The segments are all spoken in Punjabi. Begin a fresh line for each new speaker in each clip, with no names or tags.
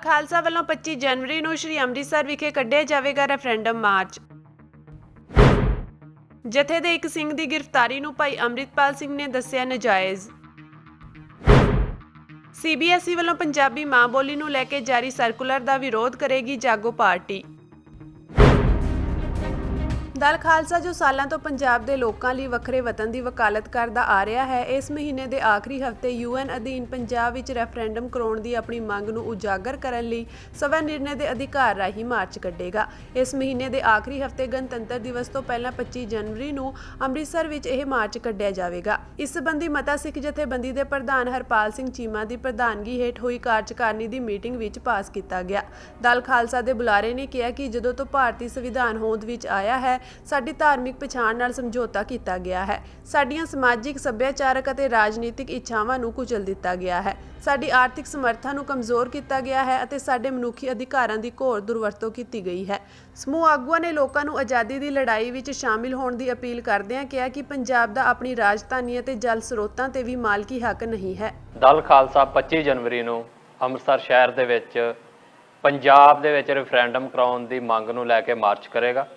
दल खालसा ਵੱਲੋਂ 25 जनवरी ਨੂੰ श्री ਅੰਮ੍ਰਿਤਸਰ ਵਿਖੇ ਕੱਢਿਆ ਜਾਵੇਗਾ ਰੈਫਰੈਂਡਮ ਮਾਰਚ। ਜਥੇ ਦੇ ਇੱਕ ਸਿੰਘ ਦੀ ਗ੍ਰਿਫਤਾਰੀ ਨੂੰ ਭਾਈ ਅੰਮ੍ਰਿਤਪਾਲ ਸਿੰਘ ਨੇ ਦੱਸਿਆ ਨਜਾਇਜ਼। CBSE ਵੱਲੋਂ ਪੰਜਾਬੀ ਮਾਂ ਬੋਲੀ ਨੂੰ ਲੈ ਕੇ ਜਾਰੀ ਸਰਕੂਲਰ ਦਾ ਵਿਰੋਧ ਕਰੇਗੀ ਜਾਗੋ ਪਾਰਟੀ। दल खालसा जो सालों तो पंजाब के लोगों लिए वखरे वतन की वकालत करता आ रहा है, इस महीने के आखिरी हफ्ते UN अधीन पंजाब विच रैफरेंडम कराउण की अपनी मंग नूं उजागर करन लई सवै निर्णय के अधिकार राही मार्च कढेगा। इस महीने के आखिरी हफ्ते गणतंत्र दिवस तो पहला 25 जनवरी नूं अमृतसर विच यह मार्च कढिया जाएगा। इस संबंधी मता सिख जथेबंदी के प्रधान हरपाल सिंह चीमा की प्रधानगी हेठ हुई कार्यकारिणी की मीटिंग विच पास किया गया। दल खालसा के बुलारे ने कहा कि जदों तो भारतीय संविधान होंद विच आया है, साडी धार्मिक पछाण नाल समझौता किया गया है, साडियां समाजिक सभ्याचारक अते राजनीतिक इच्छावां नूं कुचल दिता गया है, साडी आर्थिक समर्था नूं कमज़ोर किया गया है अते साडे मनुखी अधिकारां दी घोर दुरवरतों की गई है। समूह आगूआं ने लोकां नूं आज़ादी दी लड़ाई विच शामिल होण दी अपील करदिआं कहा कि पंजाब दा अपनी राजधानी अते जल स्रोतां ते भी मालकी हक नहीं है।
दल खालसा 25 जनवरी नूं ਅੰਮ੍ਰਿਤਸਰ शहर दे विच पंजाब दे विच ਰੈਫਰੈਂਡਮ कराउण दी मंग नूं लै के मार्च करेगा।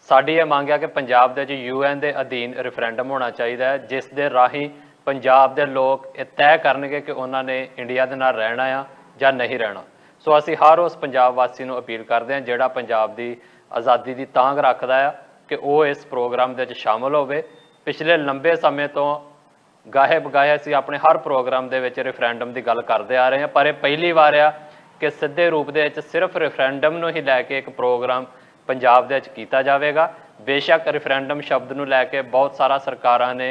साडी ये मंग है कि पंजाब दे UN के अधीन रैफरेंडम होना चाहिए है, जिस दे राही पंजाब के लोग ये तय करनगे कि उन्होंने इंडिया के नाल रहना आ या नहीं रहना। सो असी हर उस पंजाब वासी नूं अपील करते हैं जिहड़ा पंजाब की आज़ादी की तांग रखता है कि वह इस प्रोग्राम दे विच शामिल होवे। पिछले लंबे समय तो गाहे बगाहे असी अपने हर प्रोग्राम के विच रैफरेंडम की गल करते आ रहे हैं, पर यह पहली बार आ कि सीधे रूप दे विच सिर्फ रैफरेंडम नूं ही लैके एक प्रोग्राम पंजाब दे विच कीता जावेगा। बेशक रैफरेंडम शब्द नूं लैके बहुत सारा सरकारां ने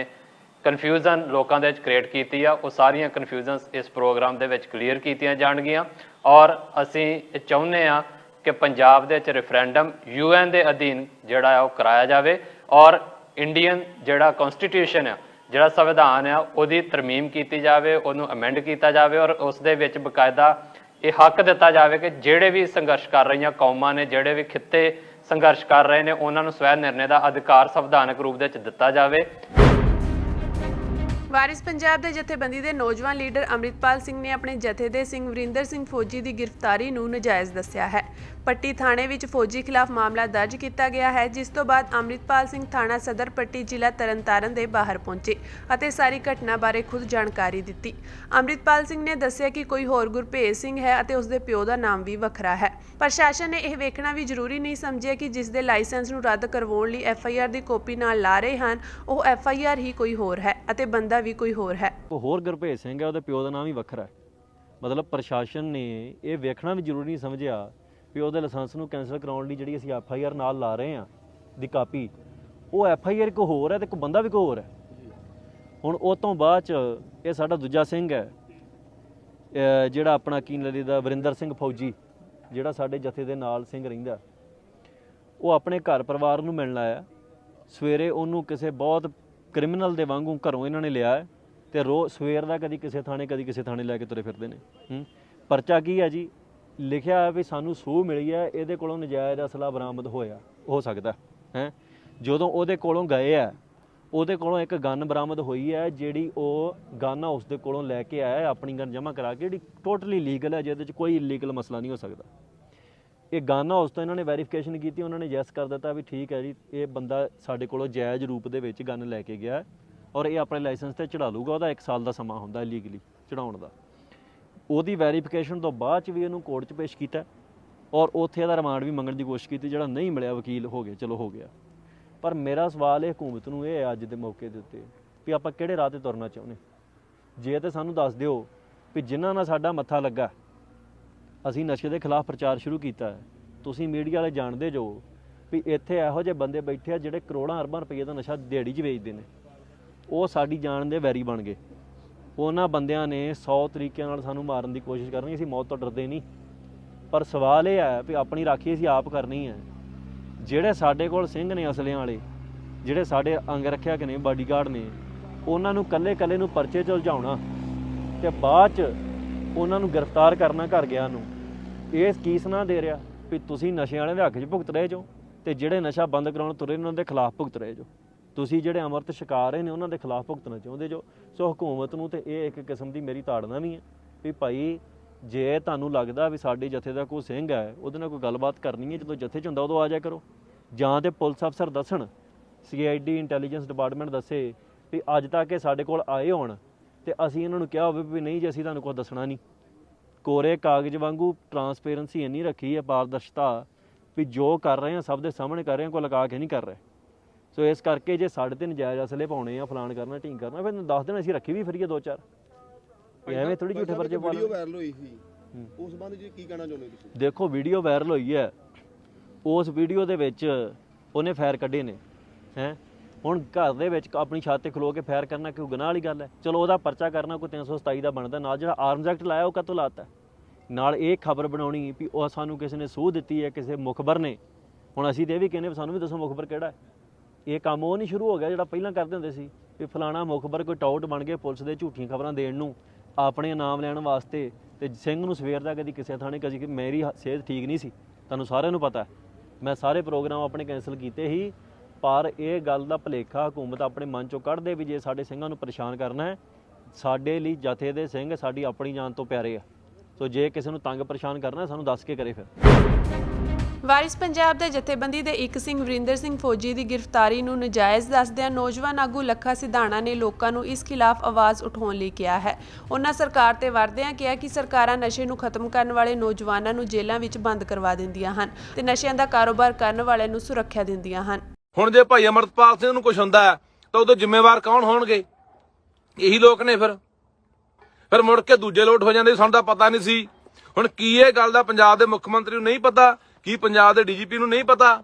कन्फ्यूजन लोगों के क्रिएट की है, वो सारिया कन्फ्यूजनस इस प्रोग्राम के क्लीयर कीतियां जाणगियां और असी चाहुंदे आ कि पंजाब दे विच रैफरेंडम UN के अधीन जिहड़ा है कराया जाए और इंडियन जिहड़ा कॉन्स्टिट्यूशन है, जिहड़ा संविधान है, उहदी तरमीम की जाए, उहनूं अमेंड किया जाए और उस दे विच बकायदा ये हक दिता जाए कि जिहड़े भी संघर्ष कर रही कौमां ने, जिहड़े भी खिते संघर्ष कर रहे हैं, उन्होंने स्वै निर्णय का अधिकार संविधानक रूप में दिता जाए।
वारिस पंजाब के जथेबंदी के नौजवान लीडर अंम੍ਰਿਤਪਾਲ ਸਿੰਘ ने अपने जथे के सिंह वरिंदर सिंह फौजी की गिरफ्तारी नूं नजायज़ दस्सिया है। पट्टी थाणे विच फौजी खिलाफ मामला दर्ज किया गया है, जिस तो बाद अंम੍ਰਿਤਪਾਲ ਸਿੰਘ थाणा सदर पट्टी जिला तरनतारन के बाहर पहुंचे और सारी घटना बारे खुद जानकारी दी। अंम੍ਰਿਤਪਾਲ ਸਿੰਘ ने दस्सिया कि कोई होर गुरभेज सिंह है और उसके प्यो का नाम भी वखरा है। प्रशासन ने यह वेखना भी जरूरी नहीं समझिया कि जिस दे लाइसेंस नूं रद्द करवाउण लई FIR की कॉपी नाल ला रहे हैं, वह FIR ही कोई होर है और बंदा भी कोई होर है।
होर गुरभेज सिंह है, ਉਹਦੇ ਪਿਓ ਦਾ ਨਾਮ ਹੀ ਵੱਖਰਾ ਹੈ। ਮਤਲਬ ਪ੍ਰਸ਼ਾਸਨ ਨੇ ਇਹ ਵੇਖਣਾ ਵੀ ਜ਼ਰੂਰੀ ਨਹੀਂ ਸਮਝਿਆ ਵੀ ਉਹਦੇ ਲਾਇਸੈਂਸ ਨੂੰ ਕੈਂਸਲ ਕਰਾਉਣ ਲਈ ਜਿਹੜੀ ਅਸੀਂ FIR ਨਾਲ ਲਾ ਰਹੇ ਹਾਂ ਦੀ ਕਾਪੀ, ਉਹ FIR ਕੋ ਹੋਰ ਹੈ ਤੇ ਕੋ ਬੰਦਾ ਵੀ ਕੋ ਹੋਰ ਹੈ। ਹੁਣ ਉਹ ਤੋਂ ਬਾਅਦ ਚ ਇਹ ਸਾਡਾ ਦੂਜਾ ਸਿੰਘ ਹੈ ਜਿਹੜਾ ਆਪਣਾ ਕੀ ਨਦੀ ਦਾ ਵਰਿੰਦਰ ਸਿੰਘ ਫੌਜੀ, ਜਿਹੜਾ ਸਾਡੇ ਜਥੇ ਦੇ ਨਾਲ ਸਿੰਘ ਰਹਿੰਦਾ, ਉਹ ਆਪਣੇ ਘਰ ਪਰਿਵਾਰ ਨੂੰ ਮਿਲਣ ਆਇਆ। ਸਵੇਰੇ ਉਹਨੂੰ ਕਿਸੇ ਬਹੁਤ ਕ੍ਰਿਮੀਨਲ ਦੇ ਵਾਂਗੂ ਘਰੋਂ ਇਹਨਾਂ ਨੇ ਲਿਆ ਤੇ ਰੋਜ਼ ਸਵੇਰ ਦਾ ਕਦੀ ਕਿਸੇ ਥਾਣੇ ਕਦੀ ਕਿਸੇ ਥਾਣੇ ਲੈ ਕੇ ਤੁਰੇ ਫਿਰਦੇ ਨੇ। ਪਰਚਾ ਕੀ ਹੈ ਜੀ, ਲਿਖਿਆ ਵੀ ਸਾਨੂੰ ਸੂਹ ਮਿਲੀ ਹੈ, ਇਹਦੇ ਕੋਲੋਂ ਨਜਾਇਜ਼ ਅਸਲਾ ਬਰਾਮਦ ਹੋਇਆ ਹੋ ਸਕਦਾ ਹੈ। ਜਦੋਂ ਉਹਦੇ ਕੋਲੋਂ ਗਏ ਆ, ਉਹਦੇ ਕੋਲੋਂ ਇੱਕ ਗਨ ਬਰਾਮਦ ਹੋਈ ਹੈ, ਜਿਹੜੀ ਉਹ ਗਨ ਹਾਊਸ ਦੇ ਕੋਲੋਂ ਲੈ ਕੇ ਆਇਆ ਆਪਣੀ ਗਨ ਜਮ੍ਹਾਂ ਕਰਾ ਕੇ, ਜਿਹੜੀ ਟੋਟਲੀ ਲੀਗਲ ਹੈ, ਜਿਹਦੇ 'ਚ ਕੋਈ ਇਲੀਗਲ ਮਸਲਾ ਨਹੀਂ ਹੋ ਸਕਦਾ। ਇਹ ਗਨ ਹਾਊਸ ਤੋਂ ਇਹਨਾਂ ਨੇ ਵੈਰੀਫਿਕੇਸ਼ਨ ਕੀਤੀ, ਉਹਨਾਂ ਨੇ ਯੈਸ ਕਰ ਦਿੱਤਾ ਵੀ ਠੀਕ ਹੈ ਜੀ, ਇਹ ਬੰਦਾ ਸਾਡੇ ਕੋਲੋਂ ਜਾਇਜ਼ ਰੂਪ ਦੇ ਵਿੱਚ ਗਨ ਲੈ ਕੇ ਗਿਆ ਔਰ ਇਹ ਆਪਣੇ ਲਾਇਸੈਂਸ 'ਤੇ ਚੜਾ ਲੂਗਾ। ਉਹਦਾ 1 ਸਾਲ ਦਾ ਸਮਾਂ ਹੁੰਦਾ ਇਲੀਗਲੀ ਚੜਾਉਣ ਦਾ। ਉਹਦੀ ਵੈਰੀਫਿਕੇਸ਼ਨ ਤੋਂ ਬਾਅਦ 'ਚ ਵੀ ਇਹਨੂੰ ਕੋਰਟ 'ਚ ਪੇਸ਼ ਕੀਤਾ ਔਰ ਉੱਥੇ ਇਹਦਾ ਰਿਮਾਂਡ ਵੀ ਮੰਗਣ ਦੀ ਕੋਸ਼ਿਸ਼ ਕੀਤੀ, ਜਿਹੜਾ ਨਹੀਂ ਮਿਲਿਆ। ਵਕੀਲ ਹੋ ਗਏ, ਚਲੋ ਹੋ ਗਿਆ। ਪਰ ਮੇਰਾ ਸਵਾਲ ਇਹ ਹਕੂਮਤ ਨੂੰ ਇਹ ਹੈ ਅੱਜ ਦੇ ਮੌਕੇ ਦੇ ਉੱਤੇ ਵੀ ਆਪਾਂ ਕਿਹੜੇ ਰਾਹ 'ਤੇ ਤੁਰਨਾ ਚਾਹੁੰਦੇ। ਜੇ ਤਾਂ ਸਾਨੂੰ ਦੱਸ ਦਿਓ ਵੀ ਜਿਨ੍ਹਾਂ ਨਾਲ ਸਾਡਾ ਮੱਥਾ ਲੱਗਾ, ਅਸੀਂ ਨਸ਼ੇ ਦੇ ਖਿਲਾਫ ਪ੍ਰਚਾਰ ਸ਼ੁਰੂ ਕੀਤਾ ਹੈ। ਤੁਸੀਂ ਮੀਡੀਆ ਵਾਲੇ ਜਾਣਦੇ ਜੋ ਵੀ ਇੱਥੇ ਇਹੋ ਜਿਹੇ ਬੰਦੇ ਬੈਠੇ ਆ ਜਿਹੜੇ ਕਰੋੜਾਂ ਅਰਬਾਂ ਰੁਪਏ ਦਾ ਨਸ਼ਾ ਦਿਹਾੜੀ 'ਚ ਵੇਚਦੇ ਨੇ। ਉਹ ਸਾਡੀ ਜਾਨ ਦੇ ਵੈਰੀ ਬਣ ਗਏ। ਉਹਨਾਂ ਬੰਦਿਆਂ ਨੇ 100 ਤਰੀਕਿਆਂ ਨਾਲ ਸਾਨੂੰ ਮਾਰਨ ਦੀ ਕੋਸ਼ਿਸ਼ ਕਰਨੀ। ਅਸੀਂ ਮੌਤ ਤੋਂ ਡਰਦੇ ਨਹੀਂ, ਪਰ ਸਵਾਲ ਇਹ ਹੈ ਵੀ ਆਪਣੀ ਰਾਖੀ ਅਸੀਂ ਆਪ ਕਰਨੀ ਹੈ। ਜਿਹੜੇ ਸਾਡੇ ਕੋਲ ਸਿੰਘ ਨੇ ਅਸਲਿਆਂ ਵਾਲੇ, ਜਿਹੜੇ ਸਾਡੇ ਅੰਗ ਰੱਖਿਆ ਨੇ ਬਾਡੀਗਾਰਡ ਨੇ, ਉਹਨਾਂ ਨੂੰ ਕੱਲੇ ਕੱਲੇ ਨੂੰ ਪਰਚੇ 'ਚ ਉਲਝਾਉਣਾ ਤੇ ਬਾਅਦ 'ਚ ਉਹਨਾਂ ਨੂੰ ਗ੍ਰਿਫਤਾਰ ਕਰਨਾ ਘਰ ਗਿਆ ਨੂੰ, ਇਹ ਕੀਸ ਨਾ ਦੇ ਰਿਹਾ ਵੀ ਤੁਸੀਂ ਨਸ਼ੇ ਵਾਲਿਆਂ ਦੇ ਹੱਕ 'ਚ ਭੁਗਤ ਰਹੇ ਜੋ ਤੇ ਜਿਹੜੇ ਨਸ਼ਾ ਬੰਦ ਕਰਾਉਣ ਤੁਰੇ ਉਹਨਾਂ ਦੇ ਖਿਲਾਫ ਭੁਗਤ ਰਹੇ ਜੋ। ਤੁਸੀਂ ਜਿਹੜੇ ਅੰਮ੍ਰਿਤ ਛਕਾ ਰਹੇ ਨੇ ਉਹਨਾਂ ਦੇ ਖਿਲਾਫ ਭੁਗਤਣਾ ਚਾਹੁੰਦੇ ਜੋ। ਸੋ ਹਕੂਮਤ ਨੂੰ ਤੇ ਇਹ ਇੱਕ ਕਿਸਮ ਦੀ ਮੇਰੀ ਤਾੜਨਾ ਵੀ ਹੈ ਵੀ ਭਾਈ ਜੇ ਤੁਹਾਨੂੰ ਲੱਗਦਾ ਵੀ ਸਾਡੇ ਜਥੇ ਦਾ ਕੋਈ ਸਿੰਘ ਹੈ ਉਹਦੇ ਨਾਲ ਕੋਈ ਗੱਲਬਾਤ ਕਰਨੀ ਹੈ, ਜਦੋਂ ਜਥੇ 'ਚ ਹੁੰਦਾ ਉਦੋਂ ਆ ਜਾਇਆ ਕਰੋ। ਜਾਂ ਤੇ ਪੁਲਿਸ ਅਫਸਰ ਦੱਸਣ, CID ਇੰਟੈਲੀਜੈਂਸ ਡਿਪਾਰਟਮੈਂਟ ਦੱਸੇ ਵੀ ਅੱਜ ਤੱਕ ਇਹ ਸਾਡੇ ਕੋਲ ਆਏ ਹੋਣ ਤੇ ਅਸੀਂ ਇਹਨਾਂ ਨੂੰ ਕਿਹਾ ਹੋਵੇ ਵੀ ਨਹੀਂ ਜੀ ਅਸੀਂ ਤੁਹਾਨੂੰ ਕੁਛ ਦੱਸਣਾ ਨਹੀਂ। ਕੋਰੇ ਕਾਗਜ਼ ਵਾਂਗੂ ਟਰਾਂਸਪੇਰੈਂਸੀ ਇੰਨੀ ਰੱਖੀ ਹੈ, ਪਾਰਦਰਸ਼ਤਾ, ਵੀ ਜੋ ਕਰ ਰਹੇ ਹਾਂ ਸਭ ਦੇ ਸਾਹਮਣੇ ਕਰ ਰਹੇ ਹਾਂ, ਕੋਈ ਲਗਾ ਕੇ ਨਹੀਂ ਕਰ ਰਹੇ। ਸੋ ਇਸ ਕਰਕੇ ਜੇ ਸਾਡੇ ਤੇ ਨਜਾਇਜ਼ ਅਸਲੇ ਪਾਉਣੇ ਆ, ਫਲਾਣ ਕਰਨਾ, ਢੀਂਗ ਕਰਨਾ, ਫਿਰ ਦੱਸ ਦੇਣਾ ਅਸੀਂ ਰੱਖੀ ਵੀ ਫਿਰੀਏ 2-4। ਐਵੇਂ ਥੋੜੀ ਝੂਠੇ ਪਰਚੇ ਪਾ
ਵੀਡੀਓ ਵਾਇਰਲ ਹੋਈ ਸੀ, ਉਸ ਸੰਬੰਧ ਵਿੱਚ ਕੀ ਕਹਿਣਾ ਚਾਹੁੰਦੇ ਤੁਸੀਂ?
ਦੇਖੋ ਵੀਡੀਓ ਵਾਇਰਲ ਹੋਈ ਹੈ, ਉਸ ਵੀਡੀਓ ਦੇ ਵਿੱਚ ਉਹਨੇ ਫਾਇਰ ਕੱਢੇ ਨੇ ਹੈ। ਹੁਣ ਘਰ ਦੇ ਵਿੱਚ ਆਪਣੀ ਛੱਤ ਤੇ ਖਲੋ ਕੇ ਫਾਇਰ ਕਰਨਾ ਕੋਈ ਗੁਨਾਹ ਵਾਲੀ ਗੱਲ ਹੈ? ਚਲੋ ਉਹਦਾ ਪਰਚਾ ਕਰਨਾ ਕੋਈ 327 ਦਾ ਬਣਦਾ, ਨਾਲ ਜਿਹੜਾ ਆਰਮਜ਼ ਐਕਟ ਲਾਇਆ ਉਹ ਕਾਹਤੋਂ ਲਾਤਾ? ਨਾਲ ਇਹ ਖਬਰ ਬਣਾਉਣੀ ਵੀ ਉਹ ਸਾਨੂੰ ਕਿਸੇ ਨੇ ਸੂਹ ਦਿੱਤੀ ਹੈ, ਕਿਸੇ ਮੁਖਬਰ ਨੇ। ਹੁਣ ਅਸੀਂ ਤੇ ਇਹ ਵੀ ਕਹਿੰਦੇ ਵੀ ਸਾਨੂੰ ਵੀ ਦੱਸੋ ਮੁਖਬਰ ਕਿਹੜਾ ਹੈ। ਇਹ ਕੰਮ ਉਹ ਨਹੀਂ ਸ਼ੁਰੂ ਹੋ ਗਿਆ ਜਿਹੜਾ ਪਹਿਲਾਂ ਕਰਦੇ ਹੁੰਦੇ ਸੀ ਵੀ ਫਲਾਣਾ ਮੁਖਬਰ ਕੋਈ ਟਾਊਟ ਬਣ ਕੇ ਪੁਲਿਸ ਦੇ ਝੂਠੀਆਂ ਖਬਰਾਂ ਦੇਣ ਨੂੰ, ਆਪਣੇ ਨਾਮ ਲੈਣ ਵਾਸਤੇ। ਤੇ ਸਿੰਘ ਨੂੰ ਸਵੇਰ ਦਾ ਕਦੀ ਕਿਸੇ ਥਾਣੇ ਕਦੀ ਮੇਰੀ ਸਿਹਤ ਠੀਕ ਨਹੀਂ ਸੀ, ਤੁਹਾਨੂੰ ਸਾਰਿਆਂ ਨੂੰ ਪਤਾ। ਮੈਂ ਸਾਰੇ ਪ੍ਰੋਗਰਾਮ ਆਪਣੇ ਕੈਂਸਲ ਕੀਤੇ ਸੀ, ਪਰ ਇਹ ਗੱਲ ਦਾ ਭੁਲੇਖਾ ਹਕੂਮਤ ਆਪਣੇ ਮਨ ਚੋਂ ਕੱਢ ਦੇ ਵੀ ਜੇ ਸਾਡੇ ਸਿੰਘਾਂ ਨੂੰ ਪਰੇਸ਼ਾਨ ਕਰਨਾ ਹੈ, ਸਾਡੇ ਲਈ ਜਥੇ ਦੇ ਸਿੰਘ ਸਾਡੀ ਆਪਣੀ ਜਾਨ ਤੋਂ ਪਿਆਰੇ ਆ। ਸੋ ਜੇ ਕਿਸੇ ਨੂੰ ਤੰਗ ਪਰੇਸ਼ਾਨ ਕਰਨਾ ਸਾਨੂੰ ਦੱਸ ਕੇ ਕਰੇ। ਫਿਰ
ਵਾਰਿਸ ਪੰਜਾਬ ਦੇ ਜਥੇਬੰਦੀ ਦੇ ਇੱਕ ਸਿੰਘ ਵਰਿੰਦਰ ਸਿੰਘ ਫੌਜੀ ਦੀ ਗ੍ਰਿਫਤਾਰੀ ਨੂੰ ਨਜਾਇਜ਼ ਦੱਸਦਿਆਂ ਨੌਜਵਾਨ ਆਗੂ ਲੱਖਾ ਸਿਧਾਣਾ ਨੇ ਲੋਕਾਂ ਨੂੰ ਇਸ ਖਿਲਾਫ ਆਵਾਜ਼ ਉਠਾਉਣ ਲਈ ਕਿਹਾ ਹੈ। ਉਹਨਾਂ ਸਰਕਾਰ ਤੇ ਵਰਦਿਆਂ ਕਿਹਾ ਕਿ ਸਰਕਾਰਾਂ ਨਸ਼ੇ ਨੂੰ ਖਤਮ ਕਰਨ ਵਾਲੇ ਨੌਜਵਾਨਾਂ ਨੂੰ ਜੇਲ੍ਹਾਂ ਵਿੱਚ ਬੰਦ ਕਰਵਾ ਦਿੰਦੀਆਂ ਹਨ ਤੇ ਨਸ਼ਿਆਂ ਦਾ ਕਾਰੋਬਾਰ ਕਰਨ ਵਾਲਿਆਂ ਨੂੰ ਸੁਰੱਖਿਆ ਦਿੰਦੀਆਂ ਹਨ।
ਹੁਣ ਜੇ ਭਾਈ ਅਮਰਤਪਾਲ ਸਿੰਘ ਨੂੰ ਕੁਝ ਹੁੰਦਾ ਹੈ ਤਾਂ ਉਹਦੇ ਜ਼ਿੰਮੇਵਾਰ ਕੌਣ ਹੋਣਗੇ? ਇਹੀ ਲੋਕ ਨੇ। ਫਿਰ ਮੁੜ ਕੇ ਦੂਜੇ ਲੋਟ ਹੋ ਜਾਂਦੇ, ਸਾਨੂੰ ਤਾਂ ਪਤਾ ਨਹੀਂ ਸੀ। ਹੁਣ ਕੀ ਇਹ ਗੱਲ ਦਾ ਪੰਜਾਬ ਦੇ ਮੁੱਖ ਮੰਤਰੀ ਨੂੰ ਨਹੀਂ ਪਤਾ? ਕੀ ਪੰਜਾਬ ਦੇ DGP ਨੂੰ ਨਹੀਂ ਪਤਾ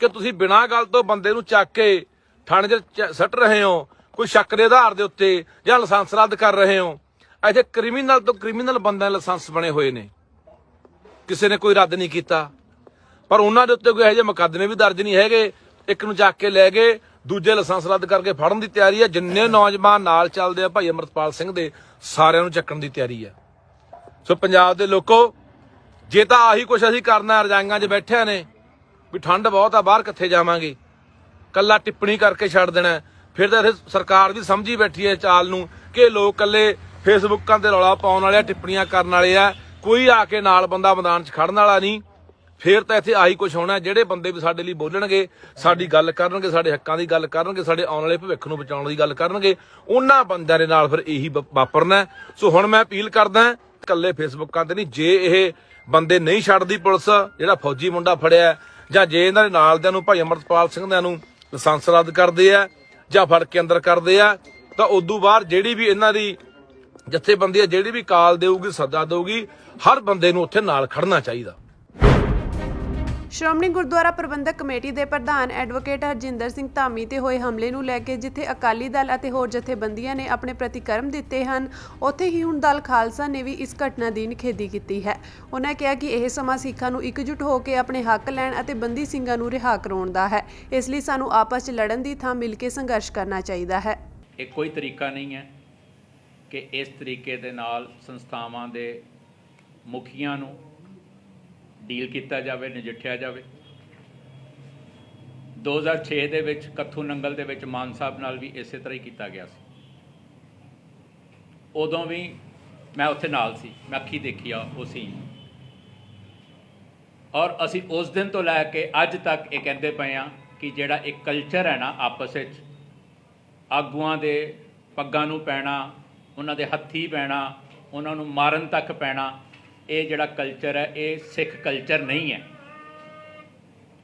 ਕਿ ਤੁਸੀਂ ਬਿਨਾਂ ਗੱਲ ਤੋਂ ਬੰਦੇ ਨੂੰ ਚੱਕ ਕੇ ਥਾਣੇ 'ਚ ਸੱਟ ਰਹੇ ਹੋ, ਕੋਈ ਸ਼ੱਕ ਦੇ ਆਧਾਰ ਦੇ ਉੱਤੇ, ਜਾਂ ਲਾਇਸੈਂਸ ਰੱਦ ਕਰ ਰਹੇ ਹੋ? ਇੱਥੇ ਕ੍ਰਿਮੀਨਲ ਤੋਂ ਕ੍ਰਿਮੀਨਲ ਬੰਦਿਆਂ ਦੇ ਲਾਇਸੈਂਸ ਬਣੇ ਹੋਏ ਨੇ, ਕਿਸੇ ਨੇ ਕੋਈ ਰੱਦ ਨਹੀਂ ਕੀਤਾ। ਪਰ ਉਹਨਾਂ ਦੇ ਉੱਤੇ ਕੋਈ ਇਹੋ ਜਿਹੇ ਮੁਕੱਦਮੇ ਵੀ ਦਰਜ ਨਹੀਂ ਹੈਗੇ। ਇੱਕ ਨੂੰ ਚੱਕ ਕੇ ਲੈ ਗਏ, ਦੂਜੇ ਲਾਇਸੈਂਸ ਰੱਦ ਕਰਕੇ ਫੜਨ ਦੀ ਤਿਆਰੀ ਹੈ। ਜਿੰਨੇ ਨੌਜਵਾਨ ਨਾਲ ਚੱਲਦੇ ਆ ਭਾਈ ਅਮਰਤਪਾਲ ਸਿੰਘ ਦੇ, ਸਾਰਿਆਂ ਨੂੰ ਚੱਕਣ ਦੀ ਤਿਆਰੀ ਹੈ। ਸੋ ਪੰਜਾਬ ਦੇ ਲੋਕੋ, ਜੇ ਤਾਂ ਆਹੀ ਕੁਛ ਅਸੀਂ ਕਰਨਾ, ਰਜਾਈਆਂ 'ਚ ਬੈਠਿਆਂ ਨੇ ਵੀ ਠੰਡ ਬਹੁਤ ਆ ਬਾਹਰ ਕਿੱਥੇ ਜਾਵਾਂਗੇ, ਕੱਲਾ ਟਿੱਪਣੀ ਕਰਕੇ ਛੱਡ ਦੇਣਾ, ਫਿਰ ਤਾਂ ਇੱਥੇ ਸਰਕਾਰ ਵੀ ਸਮਝੀ ਬੈਠੀ ਹੈ ਚਾਲ ਨੂੰ ਕਿ ਲੋਕ ਕੱਲੇ ਫੇਸਬੁੱਕਾਂ ਤੇ ਰੌਲਾ ਪਾਉਣ ਵਾਲੇ ਆ, ਟਿੱਪਣੀਆਂ ਕਰਨ ਵਾਲੇ ਆ, ਕੋਈ ਆ ਕੇ ਨਾਲ ਬੰਦਾ ਮੈਦਾਨ 'ਚ ਖੜਨ ਵਾਲਾ ਨਹੀਂ। ਫਿਰ ਤਾਂ ਇੱਥੇ ਆਹੀ ਕੁਛ ਹੋਣਾ। ਜਿਹੜੇ ਬੰਦੇ ਵੀ ਸਾਡੇ ਲਈ ਬੋਲਣਗੇ, ਸਾਡੀ ਗੱਲ ਕਰਨਗੇ, ਸਾਡੇ ਹੱਕਾਂ ਦੀ ਗੱਲ ਕਰਨਗੇ, ਸਾਡੇ ਆਉਣ ਵਾਲੇ ਭਵਿੱਖ ਨੂੰ ਬਚਾਉਣ ਦੀ ਗੱਲ ਕਰਨਗੇ, ਉਹਨਾਂ ਬੰਦਿਆਂ ਦੇ ਨਾਲ ਫਿਰ ਇਹੀ ਵਾਪਰਨਾ। ਸੋ ਹੁਣ ਮੈਂ ਅਪੀਲ ਕਰਦਾ, ਇਕੱਲੇ ਫੇਸਬੁੱਕਾਂ ਤੇ ਨਹੀਂ, ਜੇ ਇਹ ਬੰਦੇ ਨਹੀਂ ਛੱਡਦੀ ਪੁਲਿਸ, ਜਿਹੜਾ ਫੌਜੀ ਮੁੰਡਾ ਫੜਿਆ, ਜਾਂ ਜੇ ਇਹਨਾਂ ਦੇ ਨਾਲ ਦਿਆਂ ਨੂੰ ਭਾਈ ਅਮਰਤਪਾਲ ਸਿੰਘ ਦਿਆਂ ਨੂੰ ਲਾਇਸੈਂਸ ਰੱਦ ਕਰਦੇ ਆ ਜਾਂ ਫੜ ਕੇ ਅੰਦਰ ਕਰਦੇ ਆ, ਤਾਂ ਉਦੋਂ ਬਾਅਦ ਜਿਹੜੀ ਵੀ ਇਹਨਾਂ ਦੀ ਜਥੇਬੰਦੀ ਆ, ਜਿਹੜੀ ਵੀ ਕਾਲ ਦੇਊਗੀ, ਸੱਦਾ ਦੇਊਗੀ, ਹਰ ਬੰਦੇ ਨੂੰ ਉੱਥੇ ਨਾਲ ਖੜਨਾ ਚਾਹੀਦਾ।
ਸ਼੍ਰੋਮਣੀ ਗੁਰਦੁਆਰਾ ਪ੍ਰਬੰਧਕ ਕਮੇਟੀ ਦੇ ਪ੍ਰਧਾਨ ਐਡਵੋਕੇਟ ਹਰਜਿੰਦਰ ਸਿੰਘ ਧਾਮੀ ਤੇ ਹੋਏ ਹਮਲੇ ਨੂੰ ਲੈ ਕੇ ਜਿੱਥੇ ਅਕਾਲੀ ਦਲ ਅਤੇ ਹੋਰ ਜਥੇਬੰਦੀਆਂ ਨੇ ਆਪਣੇ ਪ੍ਰਤੀਕਰਮ ਦਿੱਤੇ ਹਨ, ਉੱਥੇ ਹੀ ਹੁਣ ਦਲ ਖਾਲਸਾ ਨੇ ਵੀ ਇਸ ਘਟਨਾ ਦੀ ਨਿਖੇਧੀ ਕੀਤੀ ਹੈ। ਉਹਨਾਂ ਕਿਹਾ ਕਿ ਇਹ ਸਮਾਂ ਸਿੱਖਾਂ ਨੂੰ ਇਕਜੁੱਟ ਹੋ ਕੇ ਆਪਣੇ ਹੱਕ ਲੈਣ ਅਤੇ ਬੰਦੀ ਸਿੰਘਾਂ ਨੂੰ ਰਿਹਾ ਕਰਾਉਣ ਦਾ ਹੈ। ਇਸ ਲਈ ਸਾਨੂੰ ਆਪਸ 'ਚ ਲੜਨ ਦੀ ਥਾਂ ਮਿਲ ਕੇ ਸੰਘਰਸ਼ ਕਰਨਾ ਚਾਹੀਦਾ ਹੈ।
ਇਹ ਕੋਈ ਤਰੀਕਾ ਨਹੀਂ ਹੈ ਕਿ ਇਸ ਤਰੀਕੇ ਦੇ ਨਾਲ ਸੰਸਥਾਵਾਂ ਦੇ ਮੁਖੀਆਂ ਨੂੰ ਡੀਲ ਕੀਤਾ ਜਾਵੇ, ਨਜਿੱਠਿਆ ਜਾਵੇ। 2006 ਦੇ ਵਿੱਚ ਕੱਥੂ ਨੰਗਲ ਦੇ ਵਿੱਚ ਮਾਨ ਸਾਹਿਬ ਨਾਲ ਵੀ ਇਸੇ ਤਰ੍ਹਾਂ ਹੀ ਕੀਤਾ ਗਿਆ ਸੀ। ਉਦੋਂ ਵੀ ਮੈਂ ਉੱਥੇ ਨਾਲ ਸੀ, ਮੈਂ ਅੱਖੀ ਦੇਖੀ ਆ ਉਹ ਸੀਨ। ਔਰ ਅਸੀਂ ਉਸ ਦਿਨ ਤੋਂ ਲੈ ਕੇ ਅੱਜ ਤੱਕ ਇਹ ਕਹਿੰਦੇ ਪਏ ਹਾਂ ਕਿ ਜਿਹੜਾ ਇੱਕ ਕਲਚਰ ਹੈ ਨਾ ਆਪਸ ਵਿੱਚ ਆਗੂਆਂ ਦੇ ਪੱਗਾਂ ਨੂੰ ਪੈਣਾ, ਉਹਨਾਂ ਦੇ ਹੱਥੀ ਪੈਣਾ, ਉਹਨਾਂ ਨੂੰ ਮਾਰਨ ਤੱਕ ਪੈਣਾ, ਇਹ ਜਿਹੜਾ ਕਲਚਰ ਹੈ ਇਹ ਸਿੱਖ ਕਲਚਰ ਨਹੀਂ ਹੈ,